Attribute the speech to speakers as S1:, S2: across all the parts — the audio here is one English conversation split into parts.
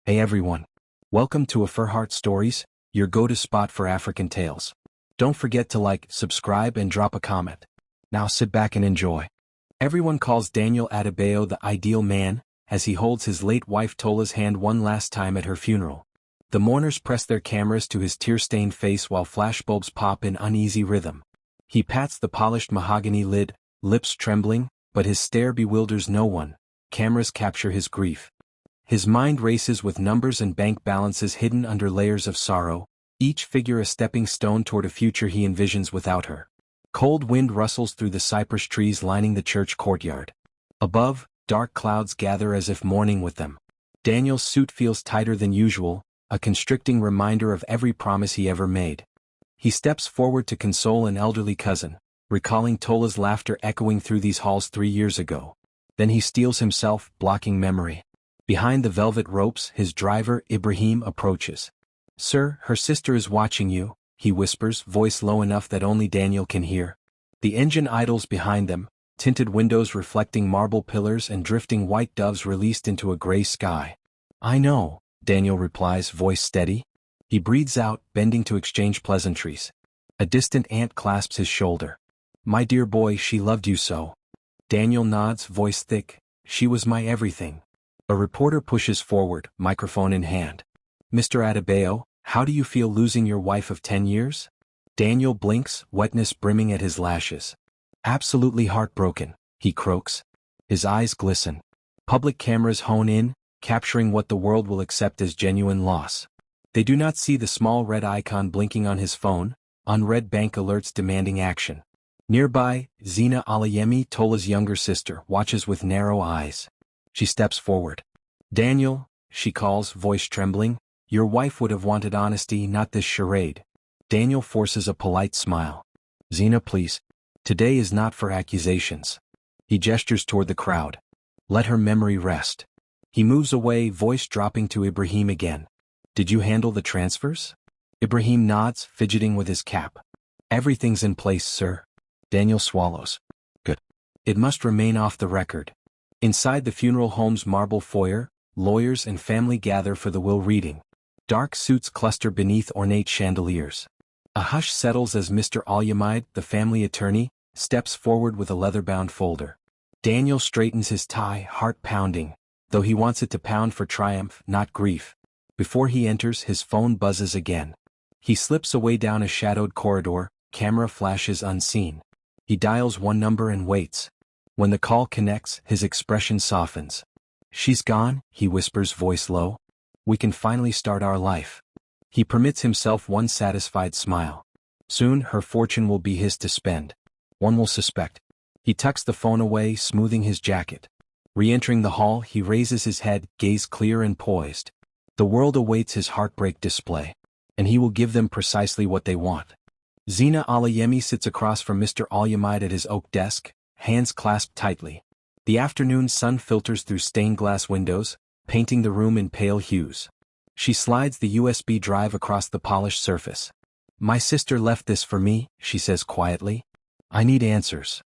S1: Hey everyone. Welcome to AfriHeart Stories, your go-to spot for African tales. Don't forget to like, subscribe and drop a comment. Now sit back and enjoy. Everyone calls Daniel Adebayo the ideal man, as he holds his late wife Tola's hand one last time at her funeral. The mourners press their cameras to his tear-stained face while flashbulbs pop in uneasy rhythm. He pats the polished mahogany lid, lips trembling, but his stare bewilders no one. Cameras capture his grief. His mind races with numbers and bank balances hidden under layers of sorrow, each figure a stepping stone toward a future he envisions without her. Cold wind rustles through the cypress trees lining the church courtyard. Above, dark clouds gather as if mourning with them. Daniel's suit feels tighter than usual, a constricting reminder of every promise he ever made. He steps forward to console an elderly cousin, recalling Tola's laughter echoing through these halls 3 years ago. Then he steels himself, blocking memory. Behind the velvet ropes, his driver, Ibrahim, approaches. "Sir, her sister is watching you," he whispers, voice low enough that only Daniel can hear. The engine idles behind them, tinted windows reflecting marble pillars and drifting white doves released into a gray sky. "I know," Daniel replies, voice steady. He breathes out, bending to exchange pleasantries. A distant aunt clasps his shoulder. "My dear boy, she loved you so." Daniel nods, voice thick. "She was my everything." A reporter pushes forward, microphone in hand. "Mr. Adebayo, how do you feel losing your wife of 10 years? Daniel blinks, wetness brimming at his lashes. "Absolutely heartbroken," he croaks. His eyes glisten. Public cameras hone in, capturing what the world will accept as genuine loss. They do not see the small red icon blinking on his phone, unread bank alerts demanding action. Nearby, Zina Alayemi, Tola's younger sister, watches with narrow eyes. She steps forward. "Daniel," she calls, voice trembling, "your wife would have wanted honesty, not this charade." Daniel forces a polite smile. "Zina, please. Today is not for accusations." He gestures toward the crowd. "Let her memory rest." He moves away, voice dropping to Ibrahim again. "Did you handle the transfers?" Ibrahim nods, fidgeting with his cap. "Everything's in place, sir." Daniel swallows. "Good. It must remain off the record." Inside the funeral home's marble foyer, lawyers and family gather for the will reading. Dark suits cluster beneath ornate chandeliers. A hush settles as Mr. Alyamide, the family attorney, steps forward with a leather-bound folder. Daniel straightens his tie, heart pounding, though he wants it to pound for triumph, not grief. Before he enters, his phone buzzes again. He slips away down a shadowed corridor, camera flashes unseen. He dials one number and waits. When the call connects, his expression softens. "She's gone," he whispers, voice low. "We can finally start our life." He permits himself one satisfied smile. Soon, her fortune will be his to spend. One will suspect. He tucks the phone away, smoothing his jacket. Re-entering the hall, he raises his head, gaze clear and poised. The world awaits his heartbreak display. And he will give them precisely what they want. Zina Alayemi sits across from Mr. Alyamide at his oak desk, hands clasped tightly. The afternoon sun filters through stained glass windows, painting the room in pale hues. She slides the USB drive across the polished surface. "My sister left this for me," she says quietly. "I need answers."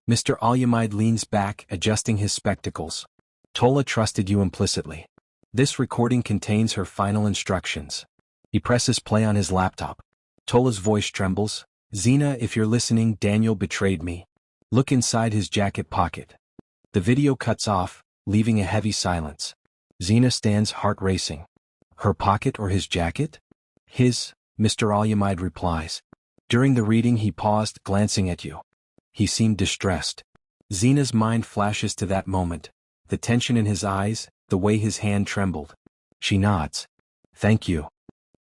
S1: Mr. Alyamide leans back, adjusting his spectacles. "Tola trusted you implicitly. This recording contains her final instructions." He presses play on his laptop. Tola's voice trembles. "Zina, if you're listening, Daniel betrayed me." Look inside his jacket pocket. The video cuts off, leaving a heavy silence. Zina stands, heart racing. Her pocket or his jacket? "His," Mr. Alyamide replies. "During the reading he paused, glancing at you. He seemed distressed." Zina's mind flashes to that moment, the tension in his eyes, the way his hand trembled. She nods. "Thank you."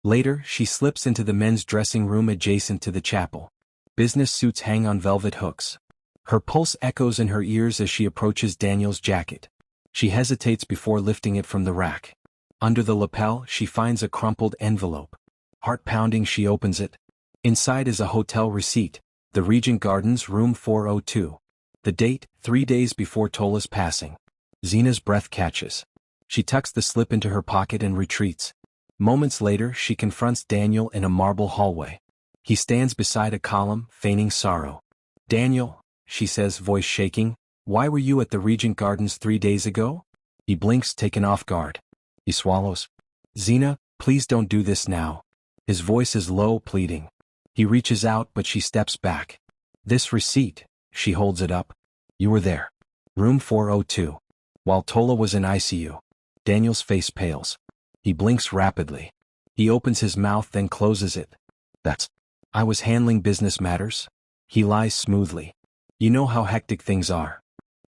S1: Later, she slips into the men's dressing room adjacent to the chapel. Business suits hang on velvet hooks. Her pulse echoes in her ears as she approaches Daniel's jacket. She hesitates before lifting it from the rack. Under the lapel, she finds a crumpled envelope. Heart pounding, she opens it. Inside is a hotel receipt, the Regent Gardens, room 402. The date, 3 days before Tola's passing. Zina's breath catches. She tucks the slip into her pocket and retreats. Moments later, she confronts Daniel in a marble hallway. He stands beside a column, feigning sorrow. "Daniel," she says, voice shaking, "why were you at the Regent Gardens 3 days ago?" He blinks, taken off guard. He swallows. Zena, please don't do this now. His voice is low, pleading. He reaches out, but she steps back. This receipt, she holds it up. You were there. Room 402. While Tola was in ICU. Daniel's face pales. He blinks rapidly. He opens his mouth, then closes it. I was handling business matters. He lies smoothly. You know how hectic things are.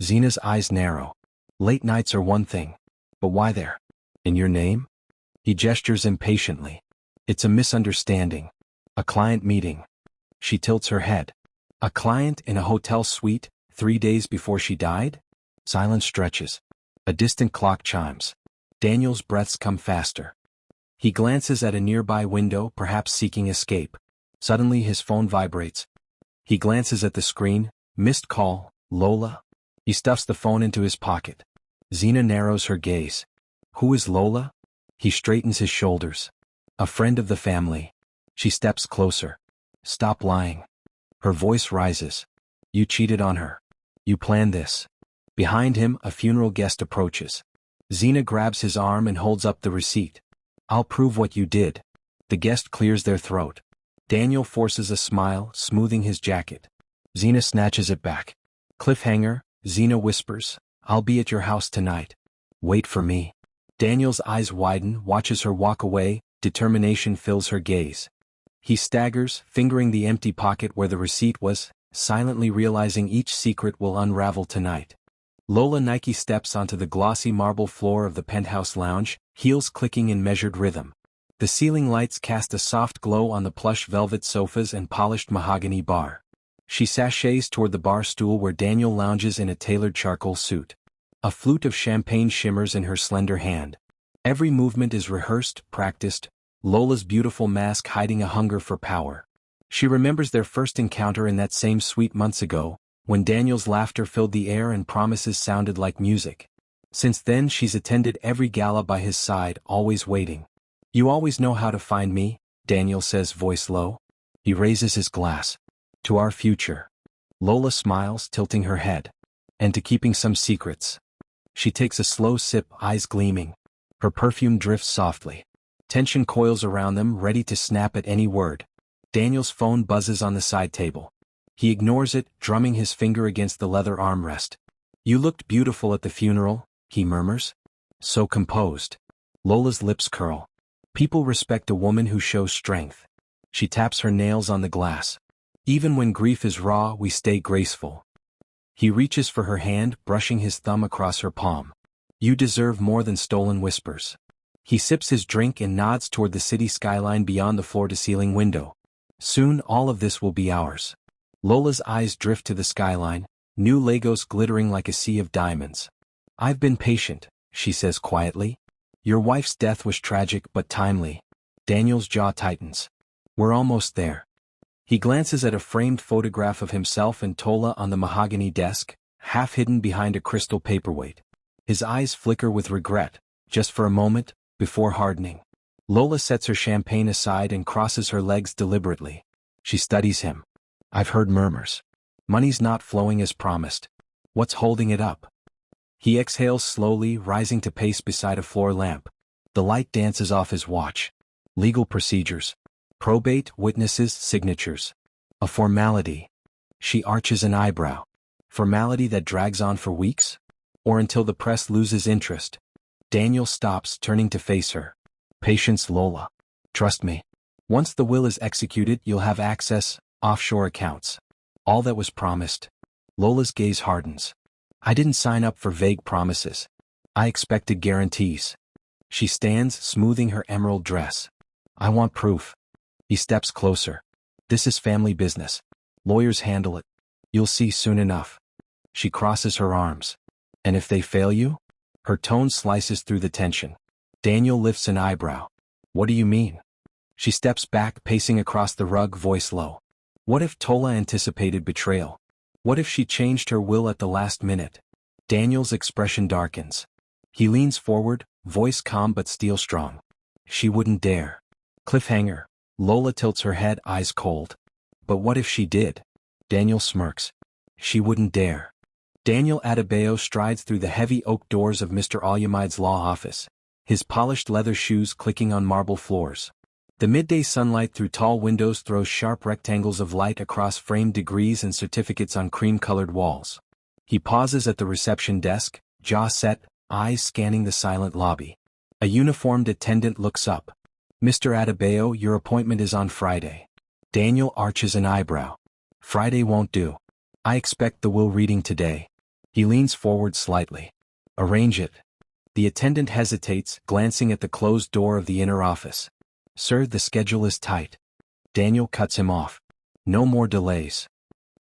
S1: Zena's eyes narrow. Late nights are one thing. But why there? In your name? He gestures impatiently. It's a misunderstanding. A client meeting. She tilts her head. A client in a hotel suite, 3 days before she died? Silence stretches. A distant clock chimes. Daniel's breaths come faster. He glances at a nearby window, perhaps seeking escape. Suddenly his phone vibrates. He glances at the screen. Missed call, Lola. He stuffs the phone into his pocket. Zena narrows her gaze. Who is Lola? He straightens his shoulders. A friend of the family. She steps closer. Stop lying. Her voice rises. You cheated on her. You planned this. Behind him, a funeral guest approaches. Zena grabs his arm and holds up the receipt. I'll prove what you did. The guest clears their throat. Daniel forces a smile, smoothing his jacket. Zena snatches it back. Cliffhanger, Zena whispers, I'll be at your house tonight. Wait for me. Daniel's eyes widen, watches her walk away, determination fills her gaze. He staggers, fingering the empty pocket where the receipt was, silently realizing each secret will unravel tonight. Lola Nike steps onto the glossy marble floor of the penthouse lounge, heels clicking in measured rhythm. The ceiling lights cast a soft glow on the plush velvet sofas and polished mahogany bar. She sashays toward the bar stool where Daniel lounges in a tailored charcoal suit. A flute of champagne shimmers in her slender hand. Every movement is rehearsed, practiced, Lola's beautiful mask hiding a hunger for power. She remembers their first encounter in that same suite months ago, when Daniel's laughter filled the air and promises sounded like music. Since then she's attended every gala by his side, always waiting. You always know how to find me, Daniel says, voice low. He raises his glass. To our future. Lola smiles, tilting her head. And to keeping some secrets. She takes a slow sip, eyes gleaming. Her perfume drifts softly. Tension coils around them, ready to snap at any word. Daniel's phone buzzes on the side table. He ignores it, drumming his finger against the leather armrest. You looked beautiful at the funeral, he murmurs. So composed. Lola's lips curl. People respect a woman who shows strength. She taps her nails on the glass. Even when grief is raw, we stay graceful. He reaches for her hand, brushing his thumb across her palm. You deserve more than stolen whispers. He sips his drink and nods toward the city skyline beyond the floor-to-ceiling window. Soon all of this will be ours. Lola's eyes drift to the skyline, new Lagos glittering like a sea of diamonds. I've been patient, she says quietly. Your wife's death was tragic but timely. Daniel's jaw tightens. We're almost there. He glances at a framed photograph of himself and Tola on the mahogany desk, half hidden behind a crystal paperweight. His eyes flicker with regret, just for a moment, before hardening. Lola sets her champagne aside and crosses her legs deliberately. She studies him. I've heard murmurs. Money's not flowing as promised. What's holding it up? He exhales slowly, rising to pace beside a floor lamp. The light dances off his watch. Legal procedures. Probate, witnesses, signatures. A formality. She arches an eyebrow. Formality that drags on for weeks? Or until the press loses interest? Daniel stops, turning to face her. Patience, Lola. Trust me. Once the will is executed, you'll have access, offshore accounts. All that was promised. Lola's gaze hardens. I didn't sign up for vague promises. I expected guarantees. She stands, smoothing her emerald dress. I want proof. He steps closer. This is family business. Lawyers handle it. You'll see soon enough. She crosses her arms. And if they fail you? Her tone slices through the tension. Daniel lifts an eyebrow. What do you mean? She steps back, pacing across the rug, voice low. What if Tola anticipated betrayal? What if she changed her will at the last minute? Daniel's expression darkens. He leans forward, voice calm but steel strong. She wouldn't dare. Cliffhanger. Lola tilts her head, eyes cold. But what if she did? Daniel smirks. She wouldn't dare. Daniel Adebayo strides through the heavy oak doors of Mr. Alyamide's law office. his polished leather shoes clicking on marble floors. The midday sunlight through tall windows throws sharp rectangles of light across framed degrees and certificates on cream-colored walls. He pauses at the reception desk, jaw set, eyes scanning the silent lobby. A uniformed attendant looks up. "Mr. Adebayo, your appointment is on Friday." Daniel arches an eyebrow. "Friday won't do. I expect the will reading today." He leans forward slightly. "Arrange it." The attendant hesitates, glancing at the closed door of the inner office. "Sir, the schedule is tight." Daniel cuts him off. "No more delays."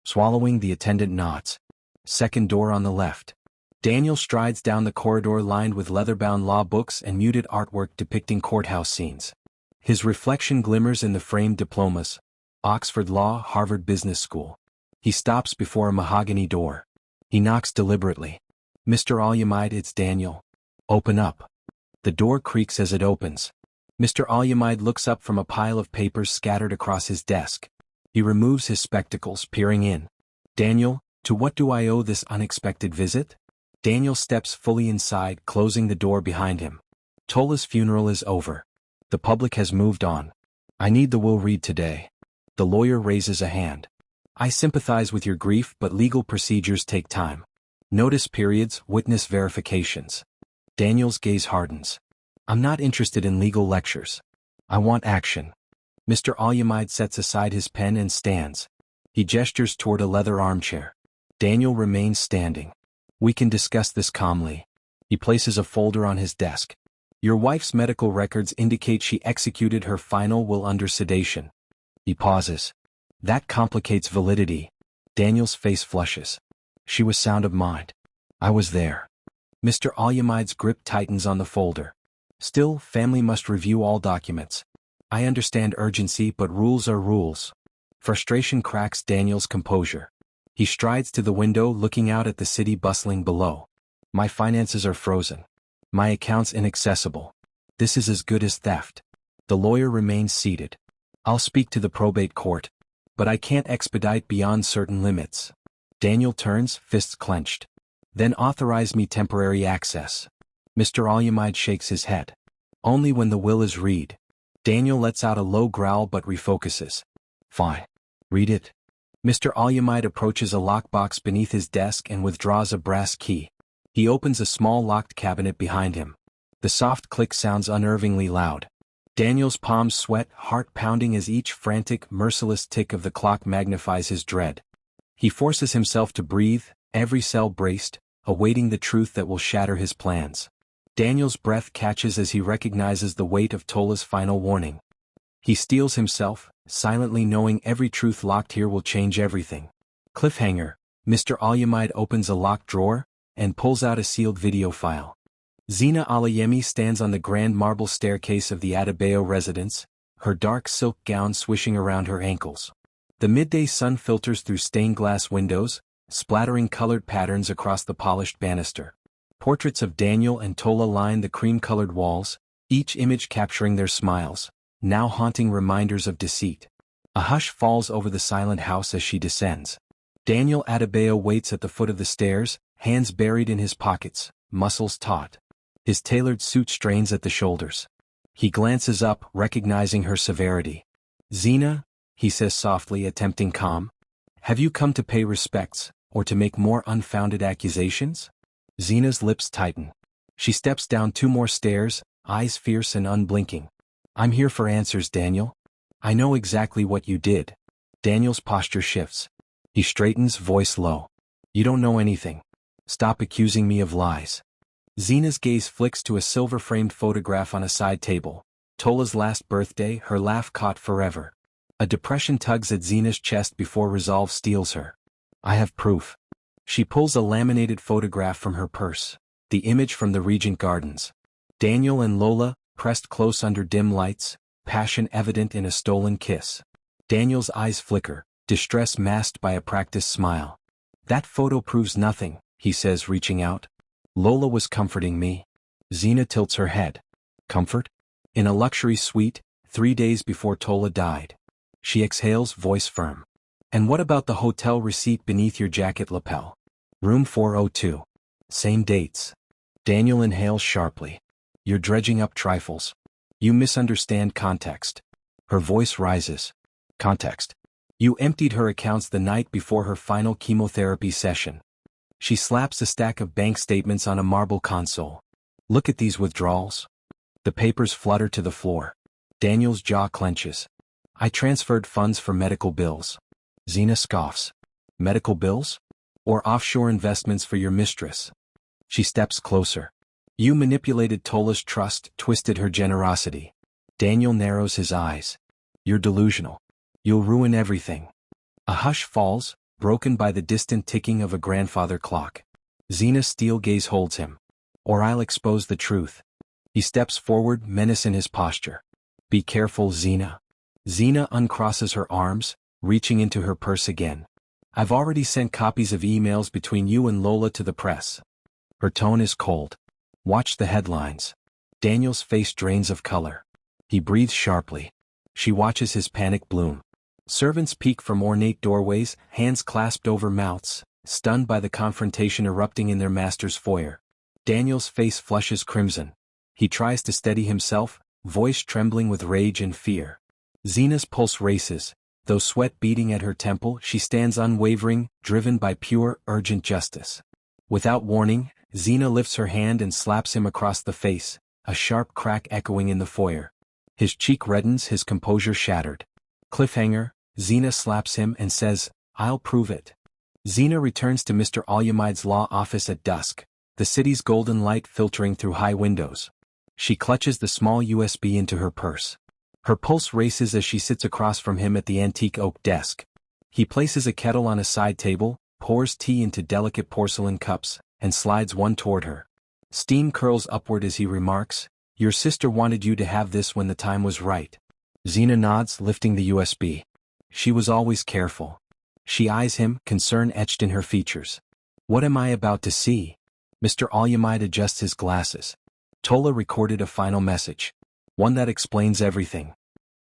S1: Swallowing, the attendant nods. "Second door on the left." Daniel strides down the corridor lined with leather-bound law books and muted artwork depicting courthouse scenes. His reflection glimmers in the framed diplomas: Oxford Law, Harvard Business School. He stops before a mahogany door. He knocks deliberately. "Mr. Alyamide, it's Daniel." "Open up." The door creaks as it opens. Mr. Alyamide looks up from a pile of papers scattered across his desk. He removes his spectacles, peering in. "Daniel, to what do I owe this unexpected visit?" Daniel steps fully inside, closing the door behind him. "Tola's funeral is over. The public has moved on. I need the will read today." The lawyer raises a hand. "I sympathize with your grief, but legal procedures take time. Notice periods, witness verifications." Daniel's gaze hardens. "I'm not interested in legal lectures. I want action." Mr. Alyamide sets aside his pen and stands. He gestures toward a leather armchair. Daniel remains standing. "We can discuss this calmly." He places a folder on his desk. "Your wife's medical records indicate she executed her final will under sedation." He pauses. "That complicates validity." Daniel's face flushes. "She was sound of mind. I was there." Mr. Alyamide's grip tightens on the folder. "Still, family must review all documents. I understand urgency, but rules are rules." Frustration cracks Daniel's composure. He strides to the window, looking out at the city bustling below. "My finances are frozen. My accounts inaccessible. This is as good as theft." The lawyer remains seated. "I'll speak to the probate court. But I can't expedite beyond certain limits." Daniel turns, fists clenched. "Then authorize me temporary access." Mr. Alyamide shakes his head. "Only when the will is read." Daniel lets out a low growl but refocuses. "Fine. Read it." Mr. Alyamide approaches a lockbox beneath his desk and withdraws a brass key. He opens a small locked cabinet behind him. The soft click sounds unnervingly loud. Daniel's palms sweat, heart pounding as each frantic, merciless tick of the clock magnifies his dread. He forces himself to breathe, every cell braced, awaiting the truth that will shatter his plans. Daniel's breath catches as he recognizes the weight of Tola's final warning. He steels himself, silently knowing every truth locked here will change everything. Cliffhanger. Mr. Alyamide opens a locked drawer and pulls out a sealed video file. Zina Alayemi stands on the grand marble staircase of the Adebayo residence, her dark silk gown swishing around her ankles. The midday sun filters through stained glass windows, splattering colored patterns across the polished banister. Portraits of Daniel and Tola line the cream-colored walls, each image capturing their smiles, now haunting reminders of deceit. A hush falls over the silent house as she descends. Daniel Adebayo waits at the foot of the stairs, hands buried in his pockets, muscles taut. His tailored suit strains at the shoulders. He glances up, recognizing her severity. "Zina," he says softly, attempting calm. "Have you come to pay respects, or to make more unfounded accusations?" Zina's lips tighten. She steps down 2 more stairs, eyes fierce and unblinking. "I'm here for answers, Daniel. I know exactly what you did." Daniel's posture shifts. He straightens, voice low. "You don't know anything. Stop accusing me of lies." Zina's gaze flicks to a silver-framed photograph on a side table. Tola's last birthday, her laugh caught forever. A depression tugs at Zina's chest before resolve steals her. "I have proof." She pulls a laminated photograph from her purse. The image from the Regent Gardens. Daniel and Lola, pressed close under dim lights, passion evident in a stolen kiss. Daniel's eyes flicker, distress masked by a practiced smile. "That photo proves nothing," he says, reaching out. "Lola was comforting me." Zina tilts her head. "Comfort?" "In a luxury suite, 3 days before Tola died." She exhales, voice firm. "And what about the hotel receipt beneath your jacket lapel?" "Room 402. Same dates." Daniel inhales sharply. You're dredging up trifles. You misunderstand context. Her voice rises. Context. You emptied her accounts the night before her final chemotherapy session. She slaps a stack of bank statements on a marble console. Look at these withdrawals. The papers flutter to the floor. Daniel's jaw clenches. I transferred funds for medical bills. Zena scoffs. Medical bills? Or offshore investments for your mistress? She steps closer. You manipulated Tola's trust, twisted her generosity. Daniel narrows his eyes. You're delusional. You'll ruin everything. A hush falls, broken by the distant ticking of a grandfather clock. Zena's steel gaze holds him. Or I'll expose the truth. He steps forward, menace in his posture. Be careful, Zena. Zena uncrosses her arms, reaching into her purse again. I've already sent copies of emails between you and Lola to the press. Her tone is cold. Watch the headlines. Daniel's face drains of color. He breathes sharply. She watches his panic bloom. Servants peek from ornate doorways, hands clasped over mouths, stunned by the confrontation erupting in their master's foyer. Daniel's face flushes crimson. He tries to steady himself, voice trembling with rage and fear. Zena's pulse races. Though sweat beating at her temple, she stands unwavering, driven by pure, urgent justice. Without warning, Zena lifts her hand and slaps him across the face, a sharp crack echoing in the foyer. His cheek reddens, his composure shattered. Cliffhanger, Zena slaps him and says, I'll prove it. Zena returns to Mr. Alyamide's law office at dusk, the city's golden light filtering through high windows. She clutches the small USB into her purse. Her pulse races as she sits across from him at the antique oak desk. He places a kettle on a side table, pours tea into delicate porcelain cups, and slides one toward her. Steam curls upward as he remarks, Your sister wanted you to have this when the time was right. Zena nods, lifting the USB. She was always careful. She eyes him, concern etched in her features. What am I about to see? Mr. Alyamide adjusts his glasses. Tola recorded a final message. One that explains everything.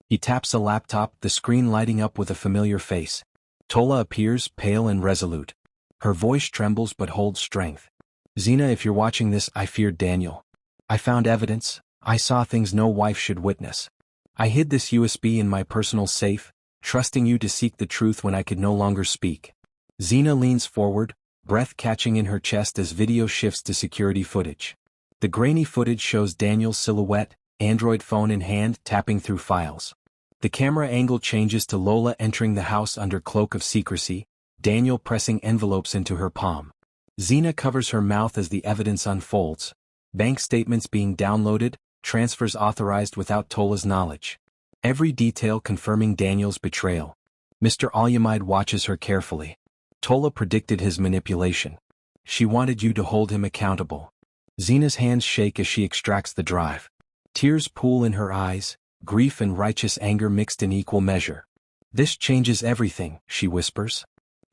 S1: He taps a laptop, the screen lighting up with a familiar face. Tola appears, pale and resolute. Her voice trembles but holds strength. Zena, if you're watching this, I feared Daniel. I found evidence. I saw things no wife should witness. I hid this USB in my personal safe, trusting you to seek the truth when I could no longer speak. Zena leans forward, breath catching in her chest as video shifts to security footage. The grainy footage shows Daniel's silhouette, Android phone in hand, tapping through files. The camera angle changes to Lola entering the house under cloak of secrecy, Daniel pressing envelopes into her palm. Zena covers her mouth as the evidence unfolds. Bank statements being downloaded, transfers authorized without Tola's knowledge. Every detail confirming Daniel's betrayal. Mr. Alyamide watches her carefully. Tola predicted his manipulation. She wanted you to hold him accountable. Zena's hands shake as she extracts the drive. Tears pool in her eyes, grief and righteous anger mixed in equal measure. This changes everything, she whispers.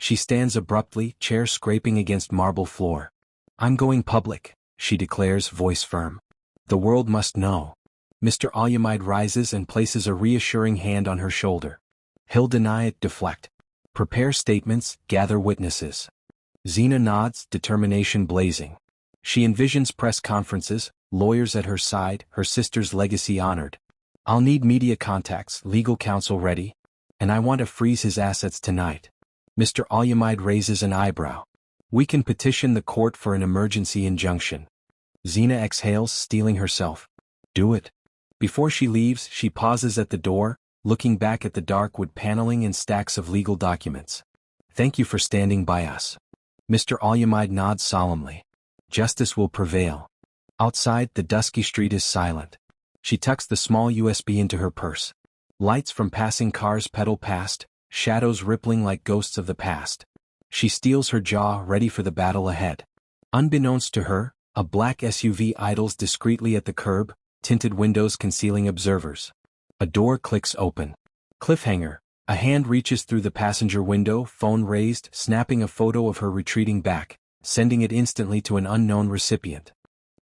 S1: She stands abruptly, chair scraping against marble floor. I'm going public, she declares, voice firm. The world must know. Mr. Alyamide rises and places a reassuring hand on her shoulder. He'll deny it, deflect. Prepare statements, gather witnesses. Zena nods, determination blazing. She envisions press conferences, lawyers at her side, her sister's legacy honored. I'll need media contacts, legal counsel ready. And I want to freeze his assets tonight. Mr. Alyamide raises an eyebrow. We can petition the court for an emergency injunction. Zena exhales, steeling herself. Do it. Before she leaves, she pauses at the door, looking back at the dark wood paneling and stacks of legal documents. Thank you for standing by us. Mr. Alyamide nods solemnly. Justice will prevail. Outside, the dusky street is silent. She tucks the small USB into her purse. Lights from passing cars pedal past, shadows rippling like ghosts of the past. She steels her jaw, ready for the battle ahead. Unbeknownst to her, a black SUV idles discreetly at the curb, tinted windows concealing observers. A door clicks open. Cliffhanger. A hand reaches through the passenger window, phone raised, snapping a photo of her retreating back, sending it instantly to an unknown recipient.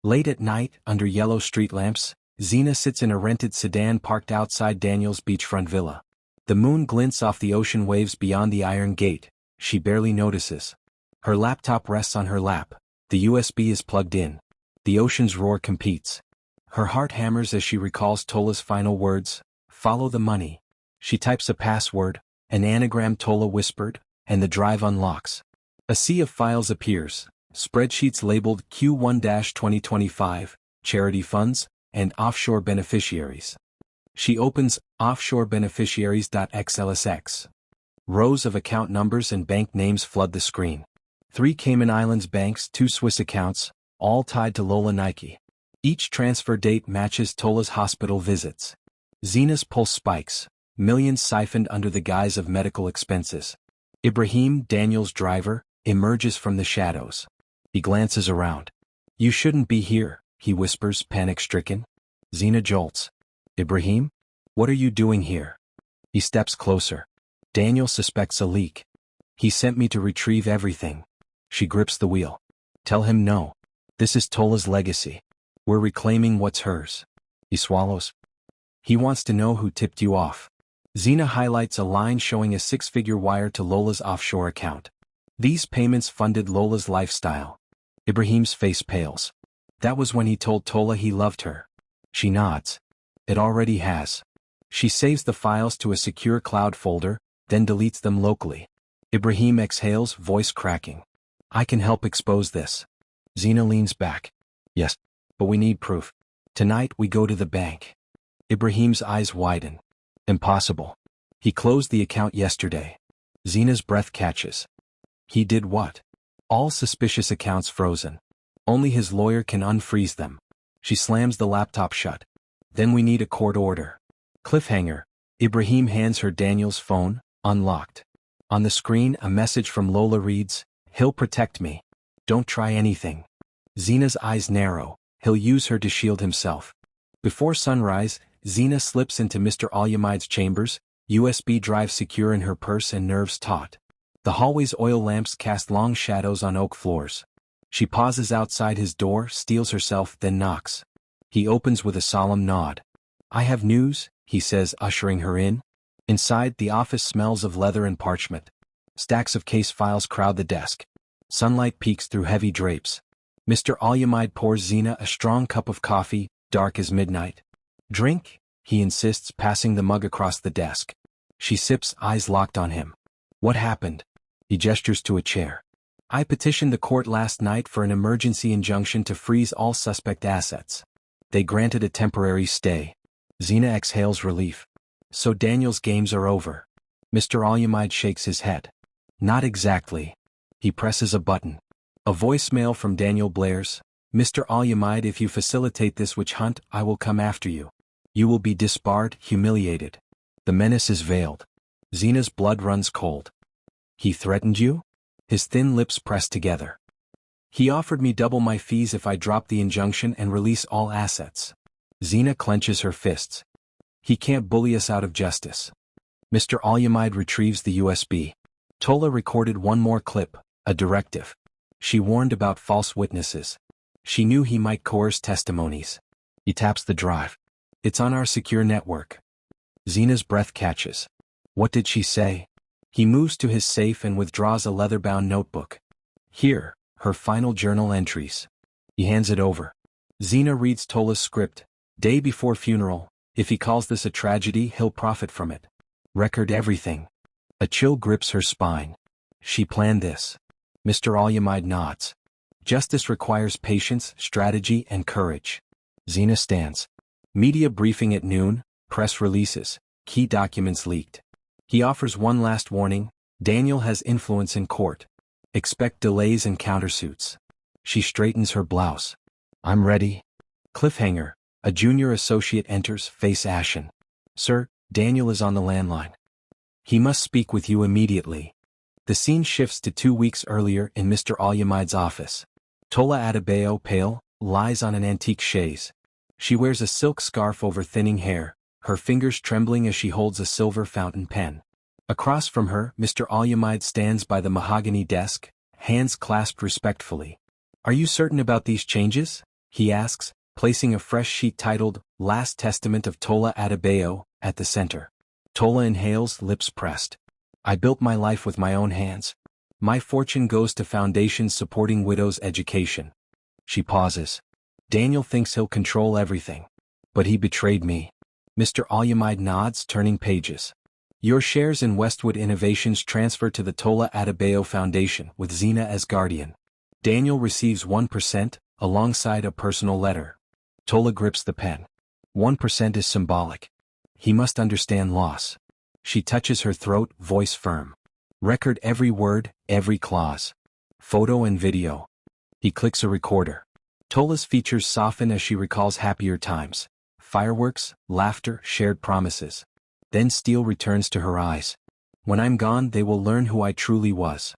S1: Late at night, under yellow street lamps, Zena sits in a rented sedan parked outside Daniel's beachfront villa. The moon glints off the ocean waves beyond the iron gate. She barely notices. Her laptop rests on her lap. The USB is plugged in. The ocean's roar competes. Her heart hammers as she recalls Tola's final words, "Follow the money." She types a password, an anagram Tola whispered, and the drive unlocks. A sea of files appears, spreadsheets labeled Q1-2025, charity funds, and offshore beneficiaries. She opens offshore beneficiaries.xlsx. Rows of account numbers and bank names flood the screen. 3 Cayman Islands banks, 2 Swiss accounts, all tied to Lola Nike. Each transfer date matches Tola's hospital visits. Zena's pulse spikes, millions siphoned under the guise of medical expenses. Ibrahim, Daniel's driver, emerges from the shadows. He glances around. "You shouldn't be here," he whispers, panic-stricken. Zena jolts. "Ibrahim? What are you doing here?" He steps closer. Daniel suspects a leak. "He sent me to retrieve everything." She grips the wheel. "Tell him no. This is Tola's legacy. We're reclaiming what's hers." He swallows. "He wants to know who tipped you off." Zena highlights a line showing a 6-figure wire to Lola's offshore account. These payments funded Lola's lifestyle. Ibrahim's face pales. "That was when he told Tola he loved her." She nods. "It already has." She saves the files to a secure cloud folder, then deletes them locally. Ibrahim exhales, voice cracking. "I can help expose this." Zena leans back. "Yes, but we need proof. Tonight we go to the bank." Ibrahim's eyes widen. "Impossible. He closed the account yesterday." Zena's breath catches. "He did what?" "All suspicious accounts frozen. Only his lawyer can unfreeze them." She slams the laptop shut. "Then we need a court order." Cliffhanger. Ibrahim hands her Daniel's phone, unlocked. On the screen, a message from Lola reads, "He'll protect me. Don't try anything." Zena's eyes narrow. He'll use her to shield himself. Before sunrise, Zena slips into Mr. Alyamide's chambers, USB drive secure in her purse and nerves taut. The hallway's oil lamps cast long shadows on oak floors. She pauses outside his door, steels herself, then knocks. He opens with a solemn nod. "I have news," he says, ushering her in. Inside, the office smells of leather and parchment. Stacks of case files crowd the desk. Sunlight peeks through heavy drapes. Mr. Alyamide pours Zena a strong cup of coffee, dark as midnight. "Drink?" he insists, passing the mug across the desk. She sips, eyes locked on him. "What happened?" He gestures to a chair. "I petitioned the court last night for an emergency injunction to freeze all suspect assets. They granted a temporary stay." Zena exhales relief. "So Daniel's games are over." Mr. Alyamide shakes his head. "Not exactly." He presses a button. A voicemail from Daniel blares. "Mr. Alyamide, if you facilitate this witch hunt, I will come after you. You will be disbarred, humiliated." The menace is veiled. Zena's blood runs cold. "He threatened you?" His thin lips press together. "He offered me double my fees if I drop the injunction and release all assets." Zena clenches her fists. "He can't bully us out of justice." Mr. Alyamide retrieves the USB. Tola recorded one more clip, a directive. She warned about false witnesses. She knew he might coerce testimonies. He taps the drive. "It's on our secure network." Zena's breath catches. "What did she say?" He moves to his safe and withdraws a leather-bound notebook. "Here, her final journal entries." He hands it over. Zena reads Tola's script. "Day before funeral. If he calls this a tragedy, he'll profit from it. Record everything." A chill grips her spine. She planned this. Mr. Alyamide nods. "Justice requires patience, strategy, and courage." Zena stands. Media briefing at noon, press releases, key documents leaked. He offers one last warning: Daniel has influence in court. Expect delays and countersuits. She straightens her blouse. "I'm ready." Cliffhanger. A junior associate enters, face ashen. "Sir, Daniel is on the landline. He must speak with you immediately." The scene shifts to 2 weeks earlier in Mr. Alyamide's office. Tola Adebayo, pale, lies on an antique chaise. She wears a silk scarf over thinning hair, her fingers trembling as she holds a silver fountain pen. Across from her, Mr. Alyamide stands by the mahogany desk, hands clasped respectfully. "Are you certain about these changes?" he asks, placing a fresh sheet titled, "Last Testament of Tola Adebayo," at the center. Tola inhales, lips pressed. "I built my life with my own hands. My fortune goes to foundations supporting widows' education." She pauses. Daniel thinks he'll control everything. But he betrayed me. Mr. Olamide nods, turning pages. Your shares in Westwood Innovations transfer to the Tola Adebayo Foundation with Zena as guardian. Daniel receives 1%, alongside a personal letter. Tola grips the pen. 1% is symbolic. He must understand loss. She touches her throat, voice firm. Record every word, every clause. Photo and video. He clicks a recorder. Tola's features soften as she recalls happier times. Fireworks, laughter, shared promises. Then steel returns to her eyes. When I'm gone, they will learn who I truly was.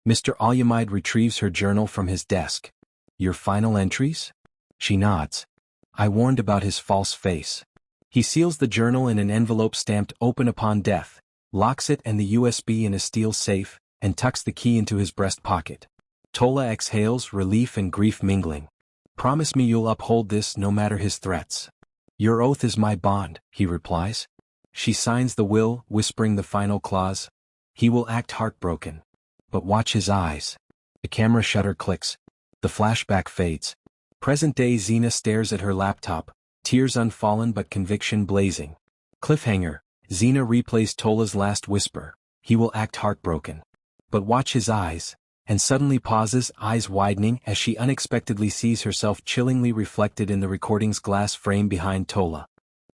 S1: Mr. Olamide retrieves her journal from his desk. Your final entries? She nods. I warned about his false face. He seals the journal in an envelope stamped open upon death, locks it and the USB in a steel safe, and tucks the key into his breast pocket. Tola exhales, relief and grief mingling. Promise me you'll uphold this no matter his threats. Your oath is my bond, he replies. She signs the will, whispering the final clause. He will act heartbroken. But watch his eyes. The camera shutter clicks. The flashback fades. Present-day Zena stares at her laptop, tears unfallen but conviction blazing. Cliffhanger, Zena replays Tola's last whisper. He will act heartbroken. But watch his eyes, and suddenly pauses, eyes widening as she unexpectedly sees herself chillingly reflected in the recording's glass frame behind Tola.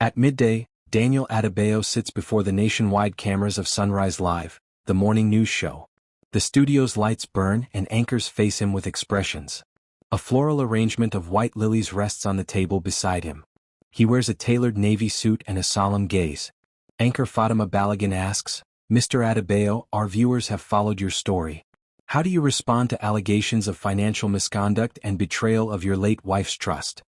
S1: At midday, Daniel Adebayo sits before the nationwide cameras of Sunrise Live, the morning news show. The studio's lights burn and anchors face him with expressions. A floral arrangement of white lilies rests on the table beside him. He wears a tailored navy suit and a solemn gaze. Anchor Fatima Balagan asks, Mr. Adebayo, our viewers have followed your story. How do you respond to allegations of financial misconduct and betrayal of your late wife's trust?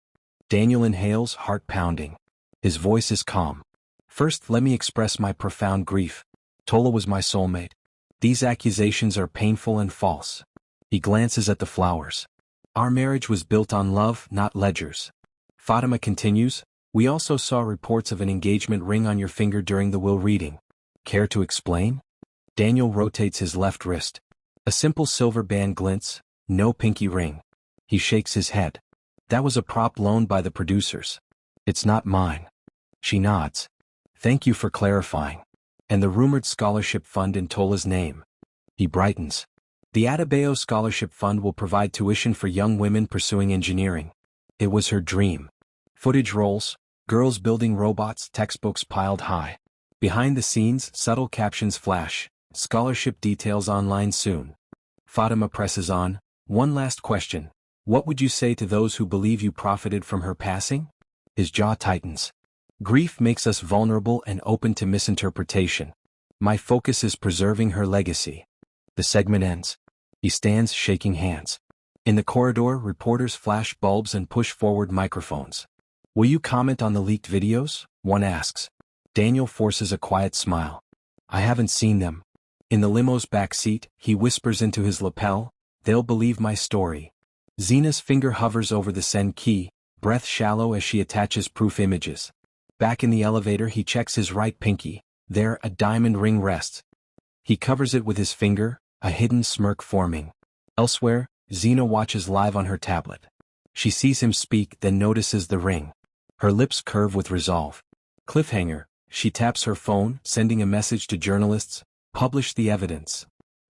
S1: Daniel inhales, heart pounding. His voice is calm. First, let me express my profound grief. Tola was my soulmate. These accusations are painful and false. He glances at the flowers. Our marriage was built on love, not ledgers. Fatima continues, we also saw reports of an engagement ring on your finger during the will reading. Care to explain? Daniel rotates his left wrist. A simple silver band glints, no pinky ring. He shakes his head. That was a prop loaned by the producers. It's not mine. She nods. Thank you for clarifying. And the rumored scholarship fund in Tola's name. He brightens. The Adebayo Scholarship Fund will provide tuition for young women pursuing engineering. It was her dream. Footage rolls, girls building robots, textbooks piled high. Behind the scenes, subtle captions flash, scholarship details online soon. Fatima presses on, one last question. What would you say to those who believe you profited from her passing? His jaw tightens. Grief makes us vulnerable and open to misinterpretation. My focus is preserving her legacy. The segment ends. He stands shaking hands. In the corridor, reporters flash bulbs and push forward microphones. Will you comment on the leaked videos? One asks. Daniel forces a quiet smile. I haven't seen them. In the limo's back seat, he whispers into his lapel, they'll believe my story. Zena's finger hovers over the send key, breath shallow as she attaches proof images. Back in the elevator, he checks his right pinky. There, a diamond ring rests. He covers it with his finger, a hidden smirk forming. Elsewhere, Zena watches live on her tablet. She sees him speak, then notices the ring. Her lips curve with resolve. Cliffhanger, she taps her phone, sending a message to journalists, publish the evidence.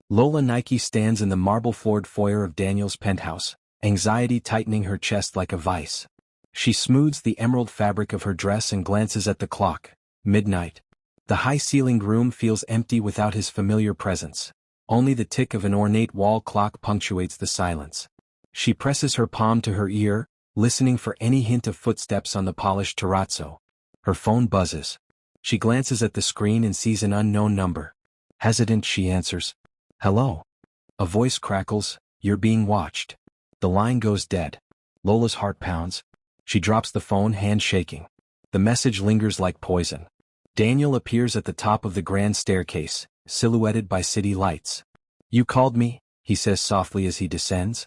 S1: Lola Nike stands in the marble-floored foyer of Daniel's penthouse, anxiety tightening her chest like a vice. She smooths the emerald fabric of her dress and glances at the clock. Midnight. The high-ceilinged room feels empty without his familiar presence. Only the tick of an ornate wall clock punctuates the silence. She presses her palm to her ear, listening for any hint of footsteps on the polished terrazzo. Her phone buzzes. She glances at the screen and sees an unknown number. Hesitant, she answers. Hello. A voice crackles, you're being watched. The line goes dead. Lola's heart pounds. She drops the phone, hand shaking. The message lingers like poison. Daniel appears at the top of the grand staircase, silhouetted by city lights. You called me, he says softly as he descends.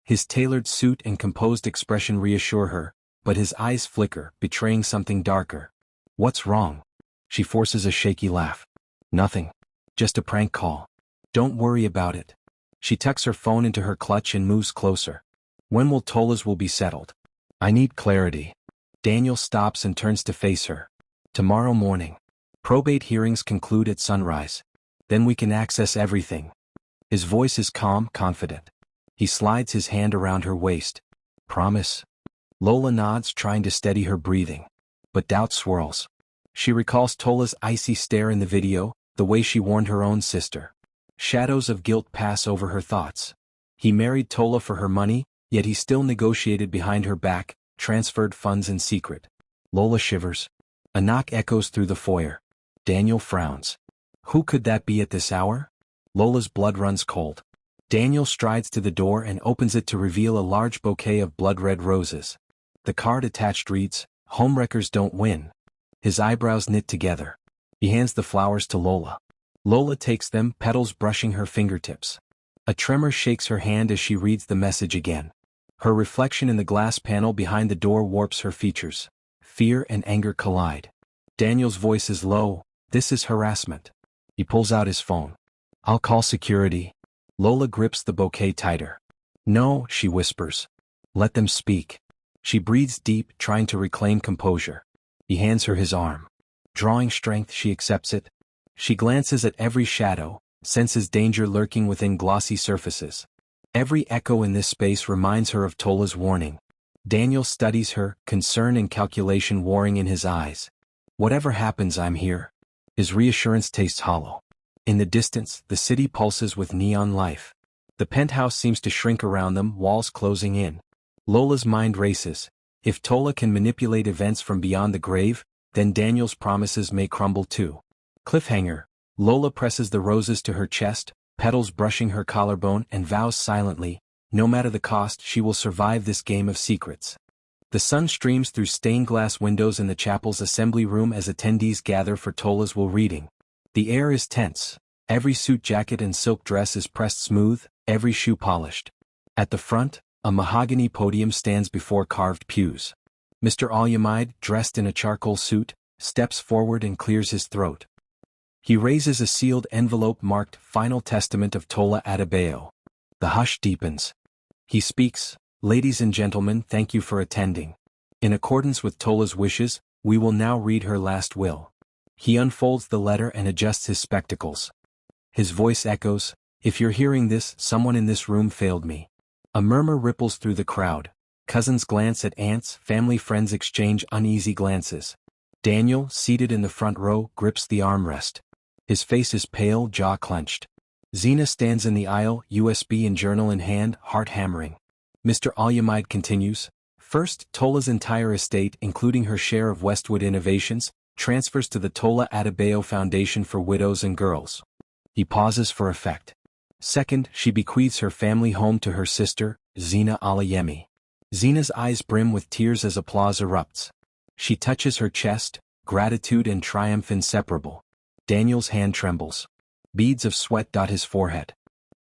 S1: His tailored suit and composed expression reassure her, but his eyes flicker, betraying something darker. What's wrong? She forces a shaky laugh. Nothing. Just a prank call. Don't worry about it. She tucks her phone into her clutch and moves closer. When will Tola's will be settled? I need clarity. Daniel stops and turns to face her. Tomorrow morning. Probate hearings conclude at sunrise. Then we can access everything. His voice is calm, confident. He slides his hand around her waist. Promise? Lola nods, trying to steady her breathing. But doubt swirls. She recalls Tola's icy stare in the video, the way she warned her own sister. Shadows of guilt pass over her thoughts. He married Tola for her money, yet he still negotiated behind her back, transferred funds in secret. Lola shivers. A knock echoes through the foyer. Daniel frowns. Who could that be at this hour? Lola's blood runs cold. Daniel strides to the door and opens it to reveal a large bouquet of blood-red roses. The card attached reads, "Homewreckers don't win." His eyebrows knit together. He hands the flowers to Lola. Lola takes them, petals brushing her fingertips. A tremor shakes her hand as she reads the message again. Her reflection in the glass panel behind the door warps her features. Fear and anger collide. Daniel's voice is low. This is harassment. He pulls out his phone. I'll call security. Lola grips the bouquet tighter. No, she whispers. Let them speak. She breathes deep, trying to reclaim composure. He hands her his arm. Drawing strength, she accepts it. She glances at every shadow, senses danger lurking within glossy surfaces. Every echo in this space reminds her of Tola's warning. Daniel studies her, concern and calculation warring in his eyes. Whatever happens, I'm here. His reassurance tastes hollow. In the distance, the city pulses with neon life. The penthouse seems to shrink around them, walls closing in. Lola's mind races. If Tola can manipulate events from beyond the grave, then Daniel's promises may crumble too. Cliffhanger. Lola presses the roses to her chest, petals brushing her collarbone, and vows silently, no matter the cost, she will survive this game of secrets. The sun streams through stained glass windows in the chapel's assembly room as attendees gather for Tola's will reading. The air is tense. Every suit jacket and silk dress is pressed smooth, every shoe polished. At the front, a mahogany podium stands before carved pews. Mr. Alyamide, dressed in a charcoal suit, steps forward and clears his throat. He raises a sealed envelope marked Final Testament of Tola Adebayo. The hush deepens. He speaks, "Ladies and gentlemen, thank you for attending. In accordance with Tola's wishes, we will now read her last will." He unfolds the letter and adjusts his spectacles. His voice echoes, "If you're hearing this, someone in this room failed me." A murmur ripples through the crowd. Cousins glance at aunts, family friends exchange uneasy glances. Daniel, seated in the front row, grips the armrest. His face is pale, jaw clenched. Zena stands in the aisle, USB and journal in hand, heart hammering. Mr. Alyamide continues, "First, Tola's entire estate, including her share of Westwood Innovations, transfers to the Tola Adebayo Foundation for Widows and Girls." He pauses for effect. Second, she bequeaths her family home to her sister, Zena Alayemi. Zena's eyes brim with tears as applause erupts. She touches her chest, gratitude and triumph inseparable. Daniel's hand trembles. Beads of sweat dot his forehead.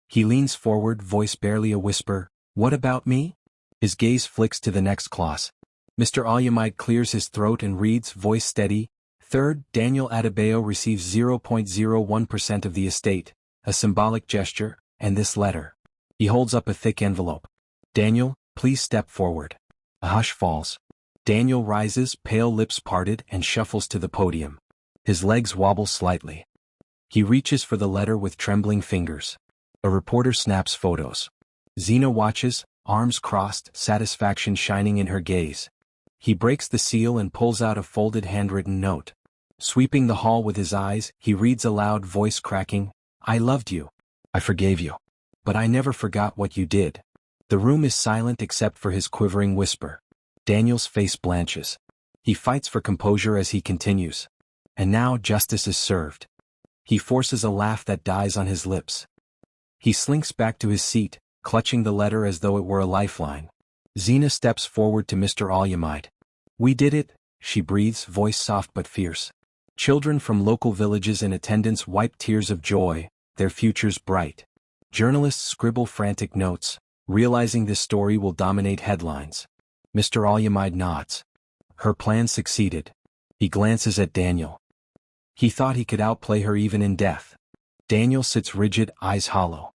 S1: He leans forward, voice barely a whisper, "What about me?" His gaze flicks to the next clause. Mr. Alyamide clears his throat and reads, voice steady, "Third, Daniel Adebayo receives 0.01% of the estate, a symbolic gesture, and this letter." He holds up a thick envelope. "Daniel, please step forward." A hush falls. Daniel rises, pale lips parted, and shuffles to the podium. His legs wobble slightly. He reaches for the letter with trembling fingers. A reporter snaps photos. Zena watches, arms crossed, satisfaction shining in her gaze. He breaks the seal and pulls out a folded handwritten note. Sweeping the hall with his eyes, he reads aloud, voice cracking, "I loved you. I forgave you. But I never forgot what you did." The room is silent except for his quivering whisper. Daniel's face blanches. He fights for composure as he continues. "And now justice is served." He forces a laugh that dies on his lips. He slinks back to his seat, clutching the letter as though it were a lifeline. Zena steps forward to Mr. Alyamide. "We did it," she breathes, voice soft but fierce. Children from local villages in attendance wipe tears of joy, their futures bright. Journalists scribble frantic notes, realizing this story will dominate headlines. Mr. Alyamide nods. Her plan succeeded. He glances at Daniel. He thought he could outplay her even in death. Daniel sits rigid, eyes hollow.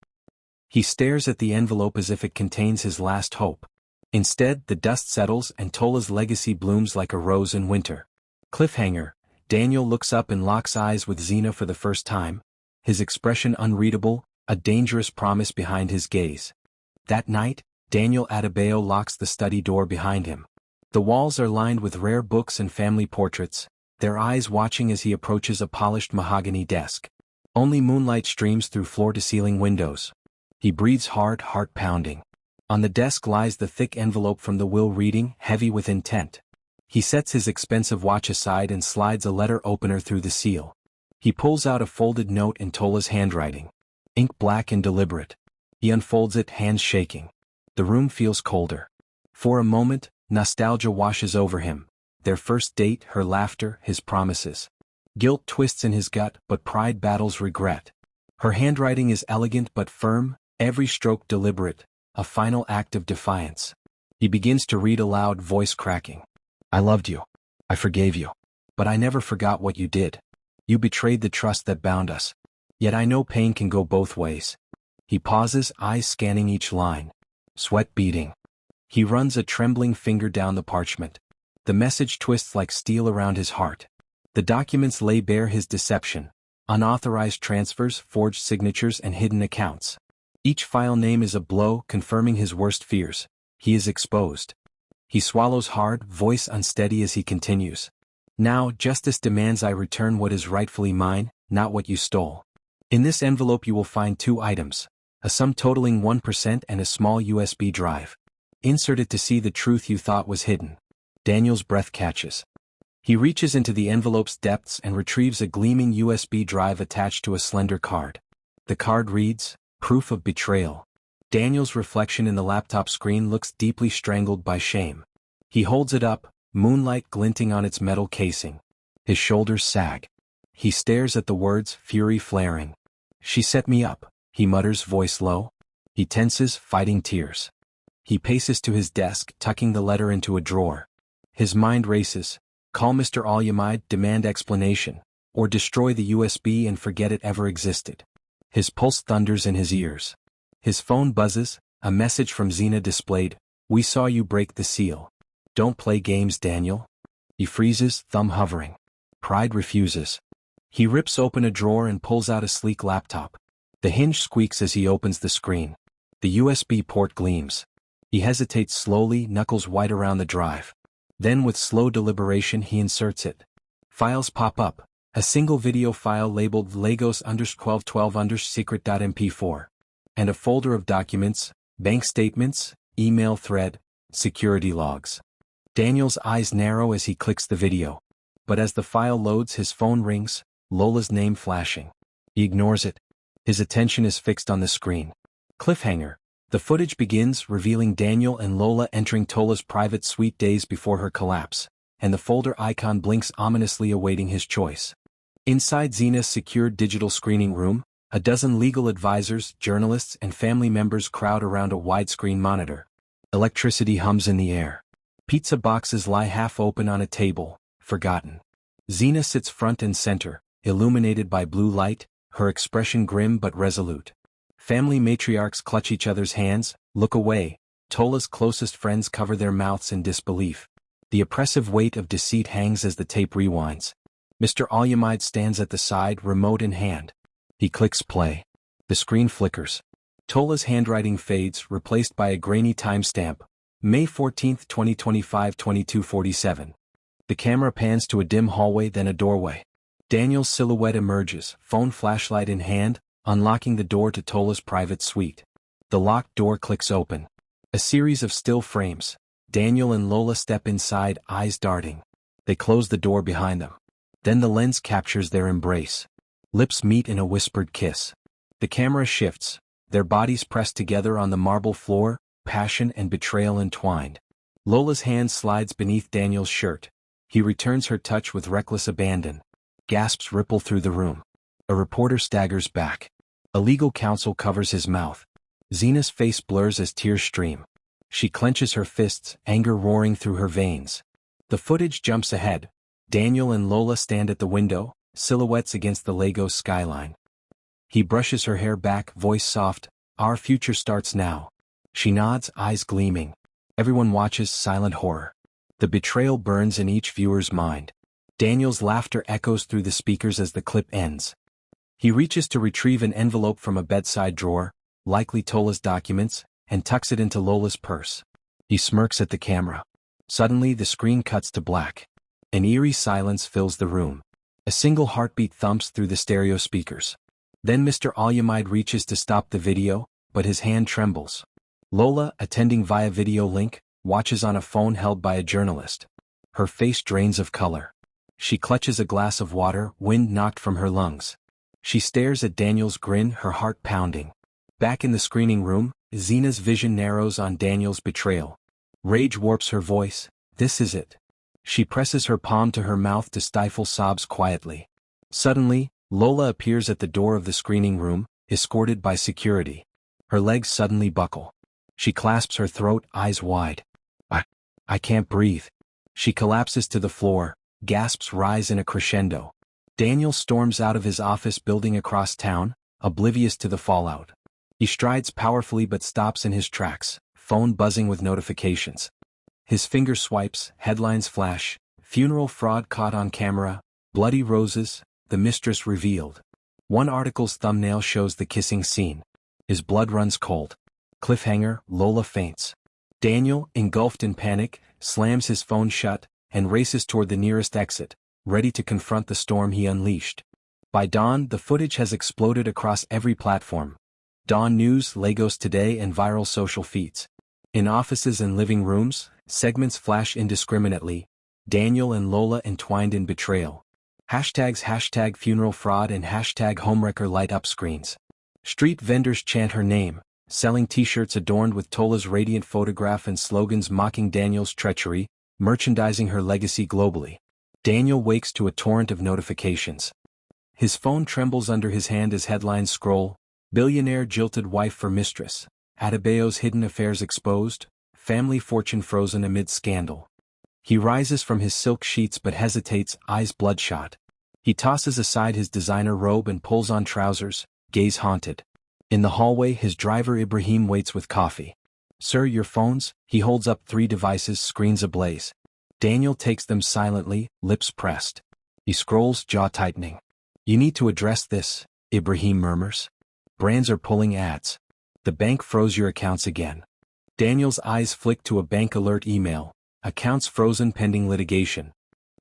S1: He stares at the envelope as if it contains his last hope. Instead, the dust settles and Tola's legacy blooms like a rose in winter. Cliffhanger. Daniel looks up and locks eyes with Xena for the first time, his expression unreadable, a dangerous promise behind his gaze. That night, Daniel Adebayo locks the study door behind him. The walls are lined with rare books and family portraits, their eyes watching as he approaches a polished mahogany desk. Only moonlight streams through floor-to-ceiling windows. He breathes hard, heart pounding. On the desk lies the thick envelope from the will reading, heavy with intent. He sets his expensive watch aside and slides a letter opener through the seal. He pulls out a folded note in Tola's handwriting. Ink black and deliberate. He unfolds it, hands shaking. The room feels colder. For a moment, nostalgia washes over him. Their first date, her laughter, his promises. Guilt twists in his gut, but pride battles regret. Her handwriting is elegant but firm, every stroke deliberate, a final act of defiance. He begins to read aloud, voice cracking. I loved you. I forgave you. But I never forgot what you did. You betrayed the trust that bound us. Yet I know pain can go both ways. He pauses, eyes scanning each line. Sweat beading. He runs a trembling finger down the parchment. The message twists like steel around his heart. The documents lay bare his deception. Unauthorized transfers, forged signatures, and hidden accounts. Each file name is a blow, confirming his worst fears. He is exposed. He swallows hard, voice unsteady as he continues. Now, justice demands I return what is rightfully mine, not what you stole. In this envelope you will find 2 items, a sum totaling 1% and a small USB drive. Insert it to see the truth you thought was hidden. Daniel's breath catches. He reaches into the envelope's depths and retrieves a gleaming USB drive attached to a slender card. The card reads, Proof of Betrayal. Daniel's reflection in the laptop screen looks deeply strangled by shame. He holds it up, moonlight glinting on its metal casing. His shoulders sag. He stares at the words, fury flaring. She set me up, he mutters, voice low. He tenses, fighting tears. He paces to his desk, tucking the letter into a drawer. His mind races. Call Mr. Al-Yamid, demand explanation, or destroy the USB and forget it ever existed. His pulse thunders in his ears. His phone buzzes, a message from Xena displayed. We saw you break the seal. Don't play games, Daniel. He freezes, thumb hovering. Pride refuses. He rips open a drawer and pulls out a sleek laptop. The hinge squeaks as he opens the screen. The USB port gleams. He hesitates slowly, knuckles white around the drive. Then with slow deliberation he inserts it. Files pop up. A single video file labeled Lagos_1212_secret.mp4. And a folder of documents, bank statements, email thread, security logs. Daniel's eyes narrow as he clicks the video. But as the file loads his phone rings, Lola's name flashing. He ignores it. His attention is fixed on the screen. Cliffhanger. The footage begins, revealing Daniel and Lola entering Tola's private suite days before her collapse, and the folder icon blinks ominously awaiting his choice. Inside Xena's secured digital screening room, a dozen legal advisors, journalists, and family members crowd around a widescreen monitor. Electricity hums in the air. Pizza boxes lie half open on a table, forgotten. Xena sits front and center, illuminated by blue light, her expression grim but resolute. Family matriarchs clutch each other's hands, look away. Tola's closest friends cover their mouths in disbelief. The oppressive weight of deceit hangs as the tape rewinds. Mr. Al-Yamid stands at the side, remote in hand. He clicks play. The screen flickers. Tola's handwriting fades, replaced by a grainy timestamp. May 14, 2025, 22:47. The camera pans to a dim hallway, then a doorway. Daniel's silhouette emerges, phone flashlight in hand, unlocking the door to Tola's private suite. The locked door clicks open. A series of still frames. Daniel and Lola step inside, eyes darting. They close the door behind them. Then the lens captures their embrace. Lips meet in a whispered kiss. The camera shifts, their bodies pressed together on the marble floor, passion and betrayal entwined. Lola's hand slides beneath Daniel's shirt. He returns her touch with reckless abandon. Gasps ripple through the room. A reporter staggers back. A legal counsel covers his mouth. Xena's face blurs as tears stream. She clenches her fists, anger roaring through her veins. The footage jumps ahead. Daniel and Lola stand at the window, silhouettes against the Lagos skyline. He brushes her hair back, voice soft, our future starts now. She nods, eyes gleaming. Everyone watches, silent horror. The betrayal burns in each viewer's mind. Daniel's laughter echoes through the speakers as the clip ends. He reaches to retrieve an envelope from a bedside drawer, likely Tola's documents, and tucks it into Lola's purse. He smirks at the camera. Suddenly the screen cuts to black. An eerie silence fills the room. A single heartbeat thumps through the stereo speakers. Then Mr. Alyamide reaches to stop the video, but his hand trembles. Lola, attending via video link, watches on a phone held by a journalist. Her face drains of color. She clutches a glass of water, wind knocked from her lungs. She stares at Daniel's grin, her heart pounding. Back in the screening room, Zena's vision narrows on Daniel's betrayal. Rage warps her voice. This is it. She presses her palm to her mouth to stifle sobs quietly. Suddenly, Lola appears at the door of the screening room, escorted by security. Her legs suddenly buckle. She clasps her throat, eyes wide. I can't breathe. She collapses to the floor, gasps rise in a crescendo. Daniel storms out of his office building across town, oblivious to the fallout. He strides powerfully but stops in his tracks, phone buzzing with notifications. His finger swipes, headlines flash, funeral fraud caught on camera, bloody roses, the mistress revealed. One article's thumbnail shows the kissing scene. His blood runs cold. Cliffhanger, Lola faints. Daniel, engulfed in panic, slams his phone shut, and races toward the nearest exit, ready to confront the storm he unleashed. By dawn, the footage has exploded across every platform. Dawn News, Lagos Today, and viral social feeds. In offices and living rooms, segments flash indiscriminately. Daniel and Lola entwined in betrayal. Hashtags #funeral fraud and #homewrecker light up screens. Street vendors chant her name, selling t-shirts adorned with Tola's radiant photograph and slogans mocking Daniel's treachery, merchandising her legacy globally. Daniel wakes to a torrent of notifications. His phone trembles under his hand as headlines scroll. Billionaire jilted wife for mistress. Adebayo's hidden affairs exposed. Family fortune frozen amid scandal. He rises from his silk sheets but hesitates, eyes bloodshot. He tosses aside his designer robe and pulls on trousers, gaze haunted. In the hallway, his driver Ibrahim waits with coffee. Sir, your phones? He holds up 3 devices, screens ablaze. Daniel takes them silently, lips pressed. He scrolls, jaw tightening. You need to address this, Ibrahim murmurs. Brands are pulling ads. The bank froze your accounts again. Daniel's eyes flick to a bank alert email. Accounts frozen pending litigation.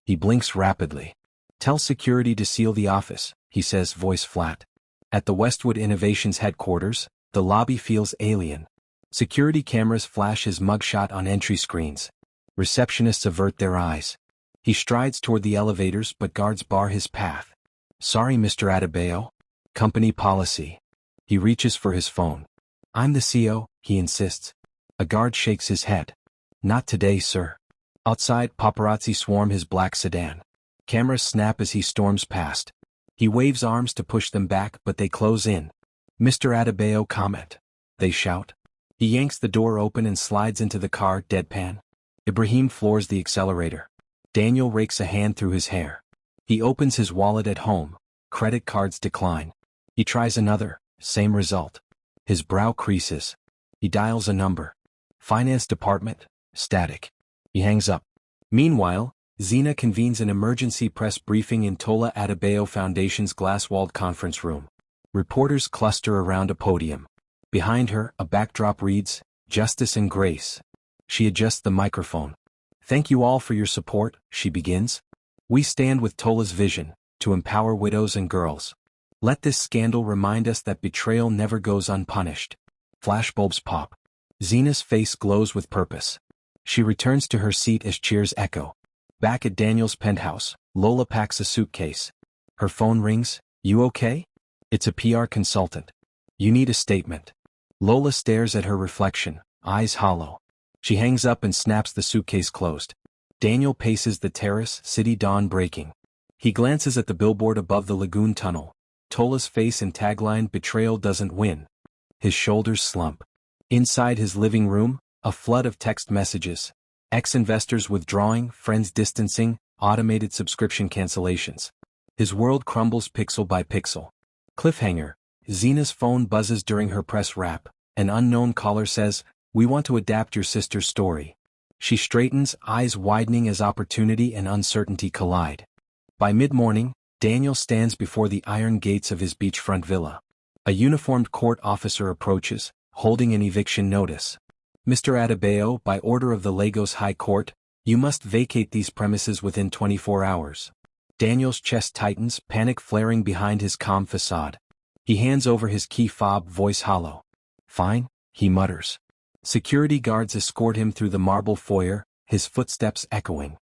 S1: He blinks rapidly. Tell security to seal the office, he says, voice flat. At the Westwood Innovations headquarters, the lobby feels alien. Security cameras flash his mugshot on entry screens. Receptionists avert their eyes. He strides toward the elevators but guards bar his path. Sorry, Mr. Adebayo. Company policy. He reaches for his phone. I'm the CEO, he insists. A guard shakes his head. Not today, sir. Outside, paparazzi swarm his black sedan. Cameras snap as he storms past. He waves arms to push them back but they close in. Mr. Adebayo, comment. They shout. He yanks the door open and slides into the car, deadpan. Ibrahim floors the accelerator. Daniel rakes a hand through his hair. He opens his wallet at home. Credit cards decline. He tries another, same result. His brow creases. He dials a number. Finance department, static. He hangs up. Meanwhile, Zena convenes an emergency press briefing in Tola Adebayo Foundation's glass-walled conference room. Reporters cluster around a podium. Behind her, a backdrop reads, Justice and Grace. She adjusts the microphone. Thank you all for your support, she begins. We stand with Tola's vision, to empower widows and girls. Let this scandal remind us that betrayal never goes unpunished. Flashbulbs pop. Zena's face glows with purpose. She returns to her seat as cheers echo. Back at Daniel's penthouse, Lola packs a suitcase. Her phone rings. You okay? It's a PR consultant. You need a statement. Lola stares at her reflection, eyes hollow. She hangs up and snaps the suitcase closed. Daniel paces the terrace, city dawn breaking. He glances at the billboard above the lagoon tunnel. Tola's face and tagline, Betrayal doesn't win. His shoulders slump. Inside his living room, a flood of text messages. Ex-investors withdrawing, friends distancing, automated subscription cancellations. His world crumbles pixel by pixel. Cliffhanger. Zena's phone buzzes during her press wrap. An unknown caller says, We want to adapt your sister's story. She straightens, eyes widening as opportunity and uncertainty collide. By mid-morning, Daniel stands before the iron gates of his beachfront villa. A uniformed court officer approaches, holding an eviction notice. Mr. Adebayo, by order of the Lagos High Court, you must vacate these premises within 24 hours. Daniel's chest tightens, panic flaring behind his calm facade. He hands over his key fob, voice hollow. Fine, he mutters. Security guards escort him through the marble foyer, his footsteps echoing.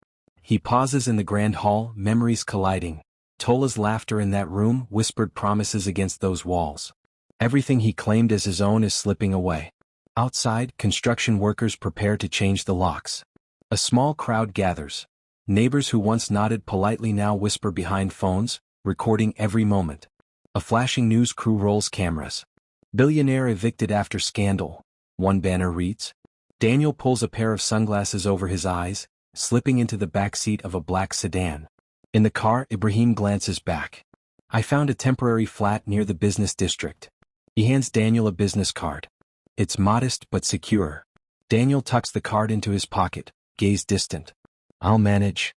S1: He pauses in the grand hall, memories colliding. Tola's laughter in that room, whispered promises against those walls. Everything he claimed as his own is slipping away. Outside, construction workers prepare to change the locks. A small crowd gathers. Neighbors who once nodded politely now whisper behind phones, recording every moment. A flashing news crew rolls cameras. Billionaire evicted after scandal, one banner reads. Daniel pulls a pair of sunglasses over his eyes, slipping into the backseat of a black sedan. In the car, Ibrahim glances back. I found a temporary flat near the business district. He hands Daniel a business card. It's modest but secure. Daniel tucks the card into his pocket, gaze distant. I'll manage.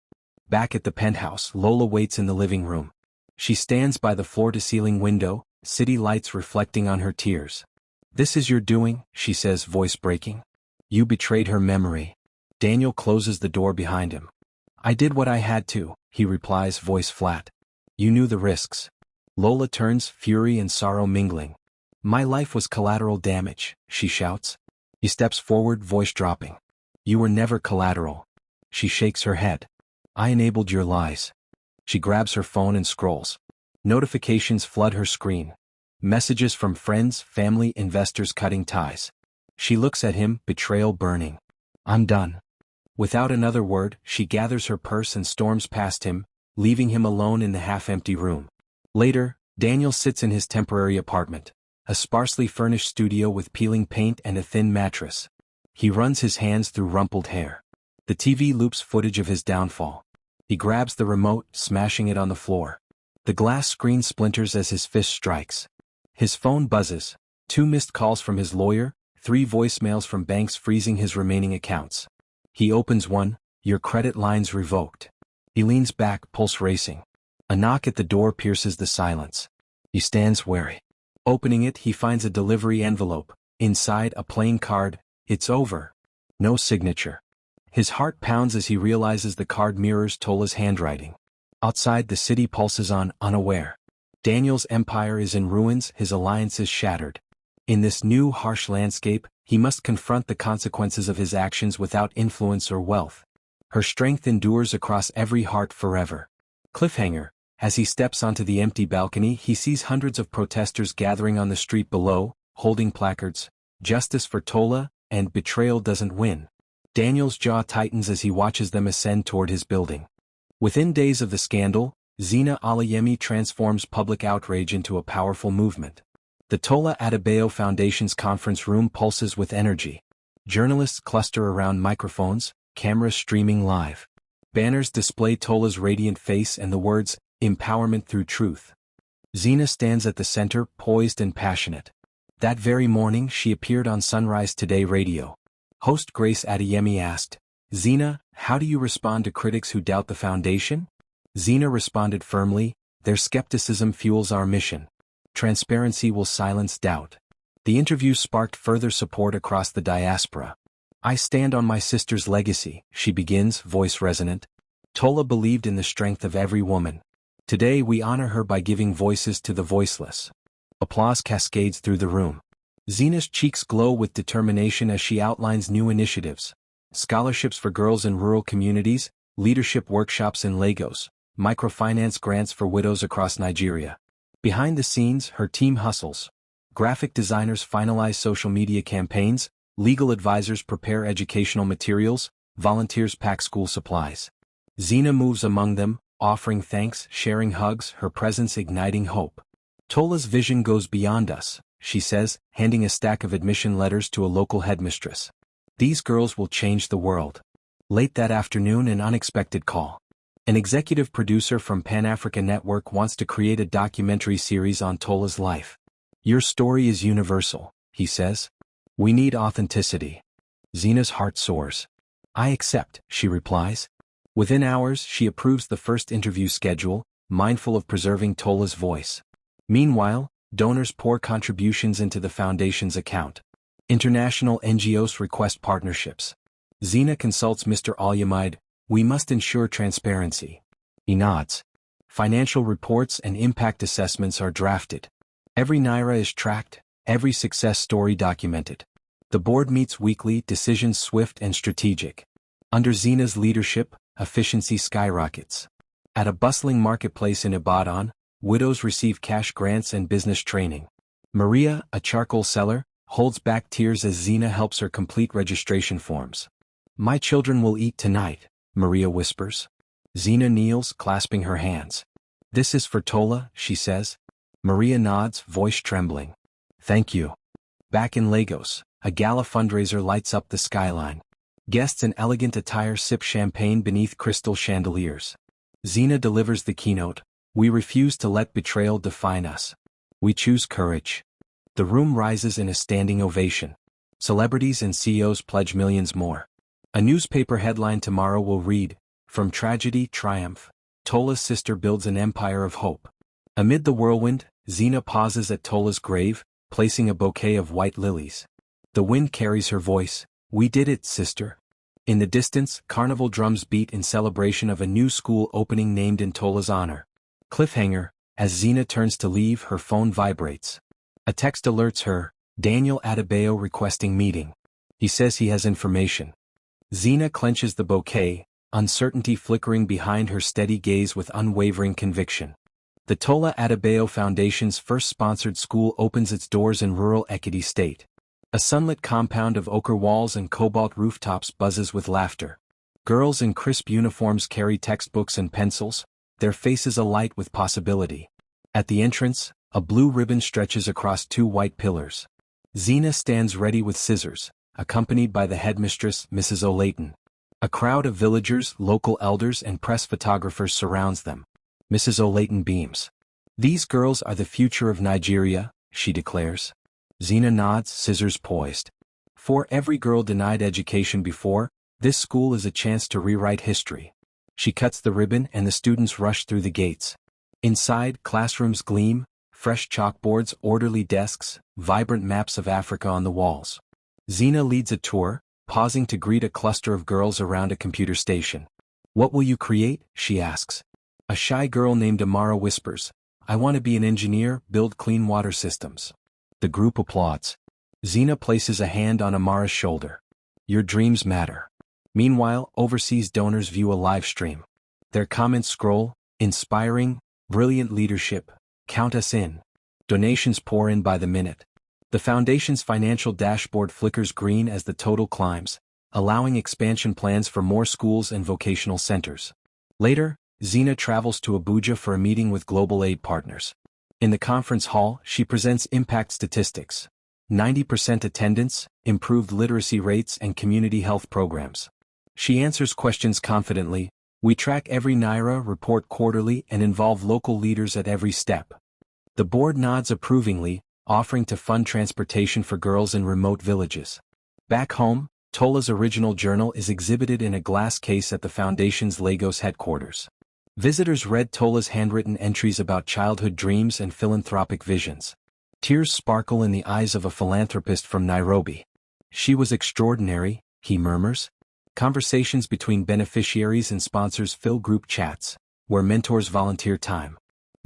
S1: Back at the penthouse, Lola waits in the living room. She stands by the floor-to-ceiling window, city lights reflecting on her tears. This is your doing, she says, voice breaking. You betrayed her memory. Daniel closes the door behind him. I did what I had to, he replies, voice flat. You knew the risks. Lola turns, fury and sorrow mingling. My life was collateral damage, she shouts. He steps forward, voice dropping. You were never collateral. She shakes her head. I enabled your lies. She grabs her phone and scrolls. Notifications flood her screen. Messages from friends, family, investors cutting ties. She looks at him, betrayal burning. I'm done. Without another word, she gathers her purse and storms past him, leaving him alone in the half-empty room. Later, Daniel sits in his temporary apartment, a sparsely furnished studio with peeling paint and a thin mattress. He runs his hands through rumpled hair. The TV loops footage of his downfall. He grabs the remote, smashing it on the floor. The glass screen splinters as his fist strikes. His phone buzzes. 2 missed calls from his lawyer, 3 voicemails from banks freezing his remaining accounts. He opens one, your credit line's revoked. He leans back, pulse racing. A knock at the door pierces the silence. He stands wary. Opening it, he finds a delivery envelope. Inside, a plain card. It's over. No signature. His heart pounds as he realizes the card mirrors Tola's handwriting. Outside, the city pulses on, unaware. Daniel's empire is in ruins, his alliances shattered. In this new, harsh landscape, he must confront the consequences of his actions without influence or wealth. Her strength endures across every heart forever. Cliffhanger. As he steps onto the empty balcony, he sees hundreds of protesters gathering on the street below, holding placards, Justice for Tola, and Betrayal doesn't win. Daniel's jaw tightens as he watches them ascend toward his building. Within days of the scandal, Zina Alayemi transforms public outrage into a powerful movement. The Tola Adebayo Foundation's conference room pulses with energy. Journalists cluster around microphones, cameras streaming live. Banners display Tola's radiant face and the words, Empowerment through Truth. Zina stands at the center, poised and passionate. That very morning, she appeared on Sunrise Today radio. Host Grace Adeyemi asked, Zina, how do you respond to critics who doubt the foundation? Zina responded firmly, their skepticism fuels our mission. Transparency will silence doubt. The interview sparked further support across the diaspora. I stand on my sister's legacy, she begins, voice resonant. Tola believed in the strength of every woman. Today we honor her by giving voices to the voiceless. Applause cascades through the room. Zina's cheeks glow with determination as she outlines new initiatives. Scholarships for girls in rural communities, leadership workshops in Lagos, microfinance grants for widows across Nigeria. Behind the scenes, her team hustles. Graphic designers finalize social media campaigns, legal advisors prepare educational materials, volunteers pack school supplies. Zina moves among them, offering thanks, sharing hugs, her presence igniting hope. Tola's vision goes beyond us, she says, handing a stack of admission letters to a local headmistress. These girls will change the world. Late that afternoon, an unexpected call. An executive producer from Pan-Africa Network wants to create a documentary series on Tola's life. Your story is universal, he says. We need authenticity. Zena's heart soars. I accept, she replies. Within hours, she approves the first interview schedule, mindful of preserving Tola's voice. Meanwhile, donors pour contributions into the foundation's account. International NGOs request partnerships. Zena consults Mr. Alyamide. We must ensure transparency. He nods. Financial reports and impact assessments are drafted. Every naira is tracked, every success story documented. The board meets weekly, decisions swift and strategic. Under Zena's leadership, efficiency skyrockets. At a bustling marketplace in Ibadan, widows receive cash grants and business training. Maria, a charcoal seller, holds back tears as Zena helps her complete registration forms. My children will eat tonight, Maria whispers. Zena kneels, clasping her hands. This is for Tola, she says. Maria nods, voice trembling. Thank you. Back in Lagos, a gala fundraiser lights up the skyline. Guests in elegant attire sip champagne beneath crystal chandeliers. Zena delivers the keynote. We refuse to let betrayal define us. We choose courage. The room rises in a standing ovation. Celebrities and CEOs pledge millions more. A newspaper headline tomorrow will read, From Tragedy, Triumph, Tola's sister builds an empire of hope. Amid the whirlwind, Zena pauses at Tola's grave, placing a bouquet of white lilies. The wind carries her voice. We did it, sister. In the distance, carnival drums beat in celebration of a new school opening named in Tola's honor. Cliffhanger, as Zena turns to leave, her phone vibrates. A text alerts her, Daniel Adebayo requesting meeting. He says he has information. Zena clenches the bouquet, uncertainty flickering behind her steady gaze with unwavering conviction. The Tola Adebayo Foundation's first sponsored school opens its doors in rural Ekiti State. A sunlit compound of ochre walls and cobalt rooftops buzzes with laughter. Girls in crisp uniforms carry textbooks and pencils, their faces alight with possibility. At the entrance, a blue ribbon stretches across two white pillars. Zena stands ready with scissors, accompanied by the headmistress, Mrs. O'Layton. A crowd of villagers, local elders and press photographers surrounds them. Mrs. O'Layton beams. These girls are the future of Nigeria, she declares. Zena nods, scissors poised. For every girl denied education before, this school is a chance to rewrite history. She cuts the ribbon and the students rush through the gates. Inside, classrooms gleam, fresh chalkboards, orderly desks, vibrant maps of Africa on the walls. Zena leads a tour, pausing to greet a cluster of girls around a computer station. What will you create? She asks. A shy girl named Amara whispers, I want to be an engineer, build clean water systems. The group applauds. Zena places a hand on Amara's shoulder. Your dreams matter. Meanwhile, overseas donors view a live stream. Their comments scroll, inspiring, brilliant leadership, count us in. Donations pour in by the minute. The foundation's financial dashboard flickers green as the total climbs, allowing expansion plans for more schools and vocational centers. Later, Zena travels to Abuja for a meeting with global aid partners. In the conference hall, she presents impact statistics. 90% attendance, improved literacy rates and community health programs. She answers questions confidently. We track every naira, report quarterly and involve local leaders at every step. The board nods approvingly, offering to fund transportation for girls in remote villages. Back home, Tola's original journal is exhibited in a glass case at the foundation's Lagos headquarters. Visitors read Tola's handwritten entries about childhood dreams and philanthropic visions. Tears sparkle in the eyes of a philanthropist from Nairobi. She was extraordinary, he murmurs. Conversations between beneficiaries and sponsors fill group chats, where mentors volunteer time.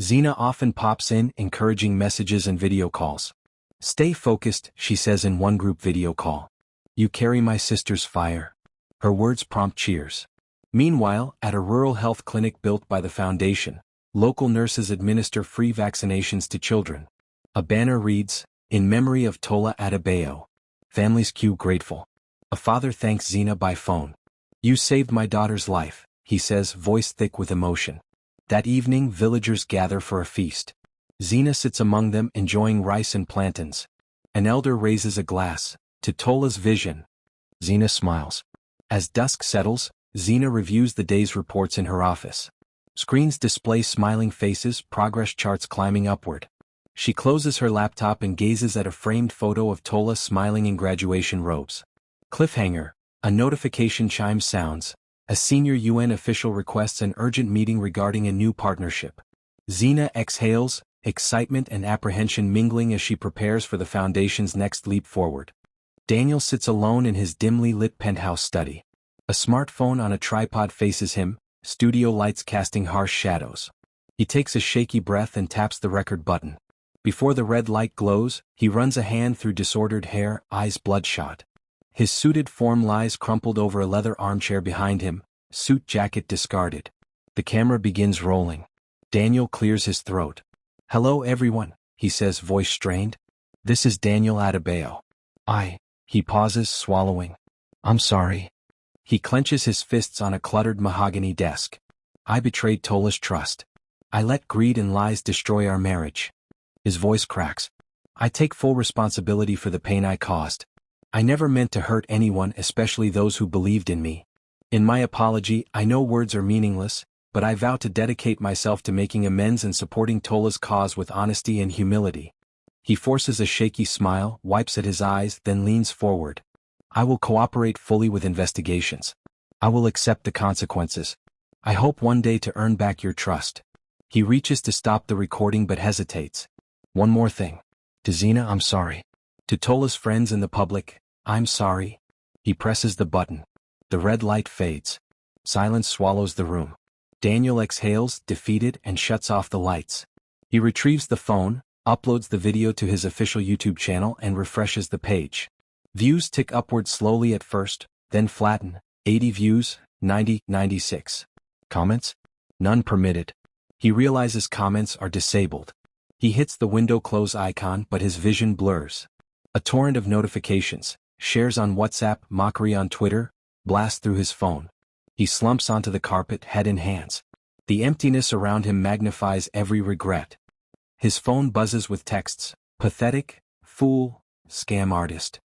S1: Zena often pops in, encouraging messages and video calls. Stay focused, she says in one group video call. You carry my sister's fire. Her words prompt cheers. Meanwhile, at a rural health clinic built by the foundation, local nurses administer free vaccinations to children. A banner reads, In memory of Tola Adebayo. Families queue grateful. A father thanks Zena by phone. You saved my daughter's life, he says, voice thick with emotion. That evening, villagers gather for a feast. Zena sits among them, enjoying rice and plantains. An elder raises a glass, to Tola's vision. Zena smiles. As dusk settles, Zena reviews the day's reports in her office. Screens display smiling faces, progress charts climbing upward. She closes her laptop and gazes at a framed photo of Tola smiling in graduation robes. Cliffhanger. A notification chime sounds. A senior UN official requests an urgent meeting regarding a new partnership. Xena exhales, excitement and apprehension mingling as she prepares for the Foundation's next leap forward. Daniel sits alone in his dimly lit penthouse study. A smartphone on a tripod faces him, studio lights casting harsh shadows. He takes a shaky breath and taps the record button. Before the red light glows, he runs a hand through disordered hair, eyes bloodshot. His suited form lies crumpled over a leather armchair behind him, suit jacket discarded. The camera begins rolling. Daniel clears his throat. "Hello everyone," he says, voice strained. "This is Daniel Adebayo. He pauses, swallowing. "I'm sorry." He clenches his fists on a cluttered mahogany desk. "I betrayed Tola's trust. I let greed and lies destroy our marriage." His voice cracks. "I take full responsibility for the pain I caused. I never meant to hurt anyone, especially those who believed in me. In my apology, I know words are meaningless, but I vow to dedicate myself to making amends and supporting Tola's cause with honesty and humility." He forces a shaky smile, wipes at his eyes, then leans forward. "I will cooperate fully with investigations. I will accept the consequences. I hope one day to earn back your trust." He reaches to stop the recording but hesitates. "One more thing. To Xena, I'm sorry. To Tola's friends and the public, I'm sorry." He presses the button. The red light fades. Silence swallows the room. Daniel exhales, defeated, and shuts off the lights. He retrieves the phone, uploads the video to his official YouTube channel and refreshes the page. Views tick upward slowly at first, then flatten. 80 views, 90, 96. Comments? None permitted. He realizes comments are disabled. He hits the window close icon but his vision blurs. A torrent of notifications, shares on WhatsApp, mockery on Twitter, blast through his phone. He slumps onto the carpet, head in hands. The emptiness around him magnifies every regret. His phone buzzes with texts: pathetic, fool, scam artist.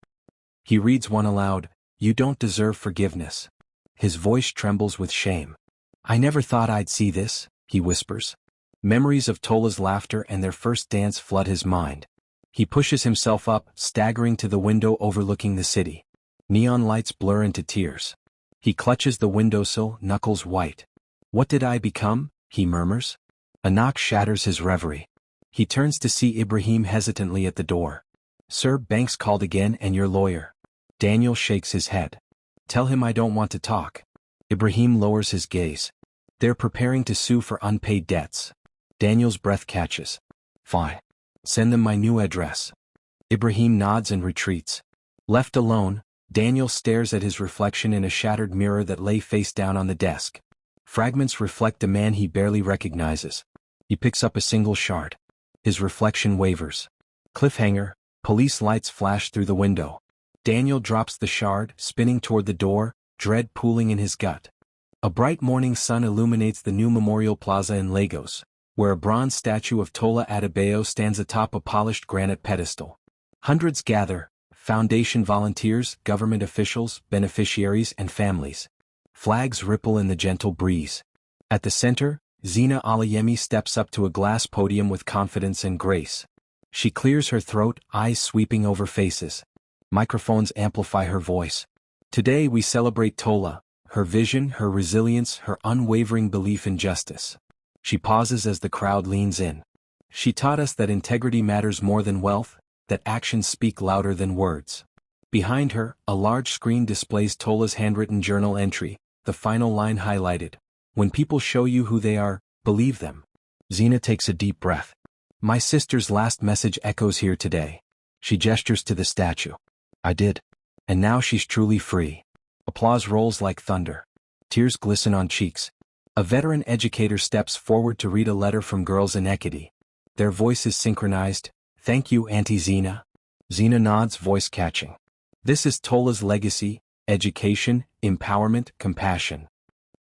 S1: He reads one aloud: "You don't deserve forgiveness." His voice trembles with shame. "I never thought I'd see this," he whispers. Memories of Tola's laughter and their first dance flood his mind. He pushes himself up, staggering to the window overlooking the city. Neon lights blur into tears. He clutches the windowsill, knuckles white. "What did I become?" he murmurs. A knock shatters his reverie. He turns to see Ibrahim hesitantly at the door. "Sir, Banks called again and your lawyer." Daniel shakes his head. "Tell him I don't want to talk." Ibrahim lowers his gaze. "They're preparing to sue for unpaid debts." Daniel's breath catches. "Fine. Send them my new address." Ibrahim nods and retreats. Left alone, Daniel stares at his reflection in a shattered mirror that lay face down on the desk. Fragments reflect a man he barely recognizes. He picks up a single shard. His reflection wavers. Cliffhanger. Police lights flash through the window. Daniel drops the shard, spinning toward the door, dread pooling in his gut. A bright morning sun illuminates the new Memorial Plaza in Lagos, where a bronze statue of Tola Adebayo stands atop a polished granite pedestal. Hundreds gather: Foundation volunteers, government officials, beneficiaries, and families. Flags ripple in the gentle breeze. At the center, Xena Alayemi steps up to a glass podium with confidence and grace. She clears her throat, eyes sweeping over faces. Microphones amplify her voice. "Today we celebrate Tola, her vision, her resilience, her unwavering belief in justice." She pauses as the crowd leans in. "She taught us that integrity matters more than wealth, that actions speak louder than words." Behind her, a large screen displays Tola's handwritten journal entry, the final line highlighted: "When people show you who they are, believe them." Xena takes a deep breath. "My sister's last message echoes here today." She gestures to the statue. "I did. And now she's truly free." Applause rolls like thunder. Tears glisten on cheeks. A veteran educator steps forward to read a letter from Girls in Equity. Their voices synchronized. "Thank you, Auntie Xena." Xena nods, voice catching. "This is Tola's legacy: education, empowerment, compassion."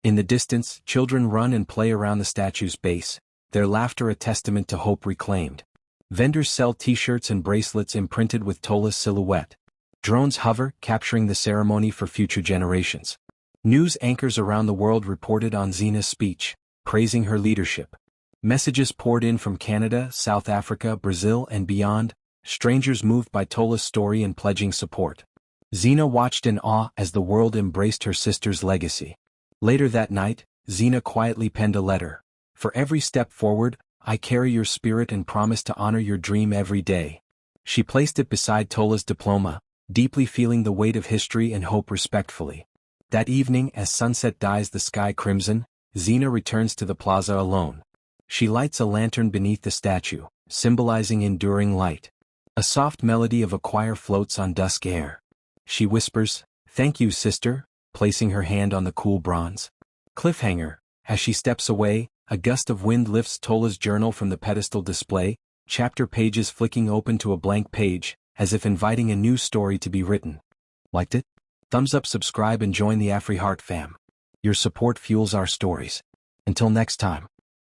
S1: In the distance, children run and play around the statue's base, their laughter a testament to hope reclaimed. Vendors sell t-shirts and bracelets imprinted with Tola's silhouette. Drones hover, capturing the ceremony for future generations. News anchors around the world reported on Xena's speech, praising her leadership. Messages poured in from Canada, South Africa, Brazil, and beyond, strangers moved by Tola's story and pledging support. Xena watched in awe as the world embraced her sister's legacy. Later that night, Xena quietly penned a letter. For every step forward, I carry your spirit and promise to honor your dream every day. She placed it beside Tola's diploma, deeply feeling the weight of history and hope respectfully. That evening, as sunset dyes the sky crimson, Xena returns to the plaza alone. She lights a lantern beneath the statue, symbolizing enduring light. A soft melody of a choir floats on dusk air. She whispers, "Thank you, sister," placing her hand on the cool bronze. Cliffhanger. As she steps away, a gust of wind lifts Tola's journal from the pedestal display, chapter pages flicking open to a blank page, as if inviting a new story to be written. Liked it? Thumbs up, subscribe, and join the AfriHeart fam. Your support fuels our stories. Until next time.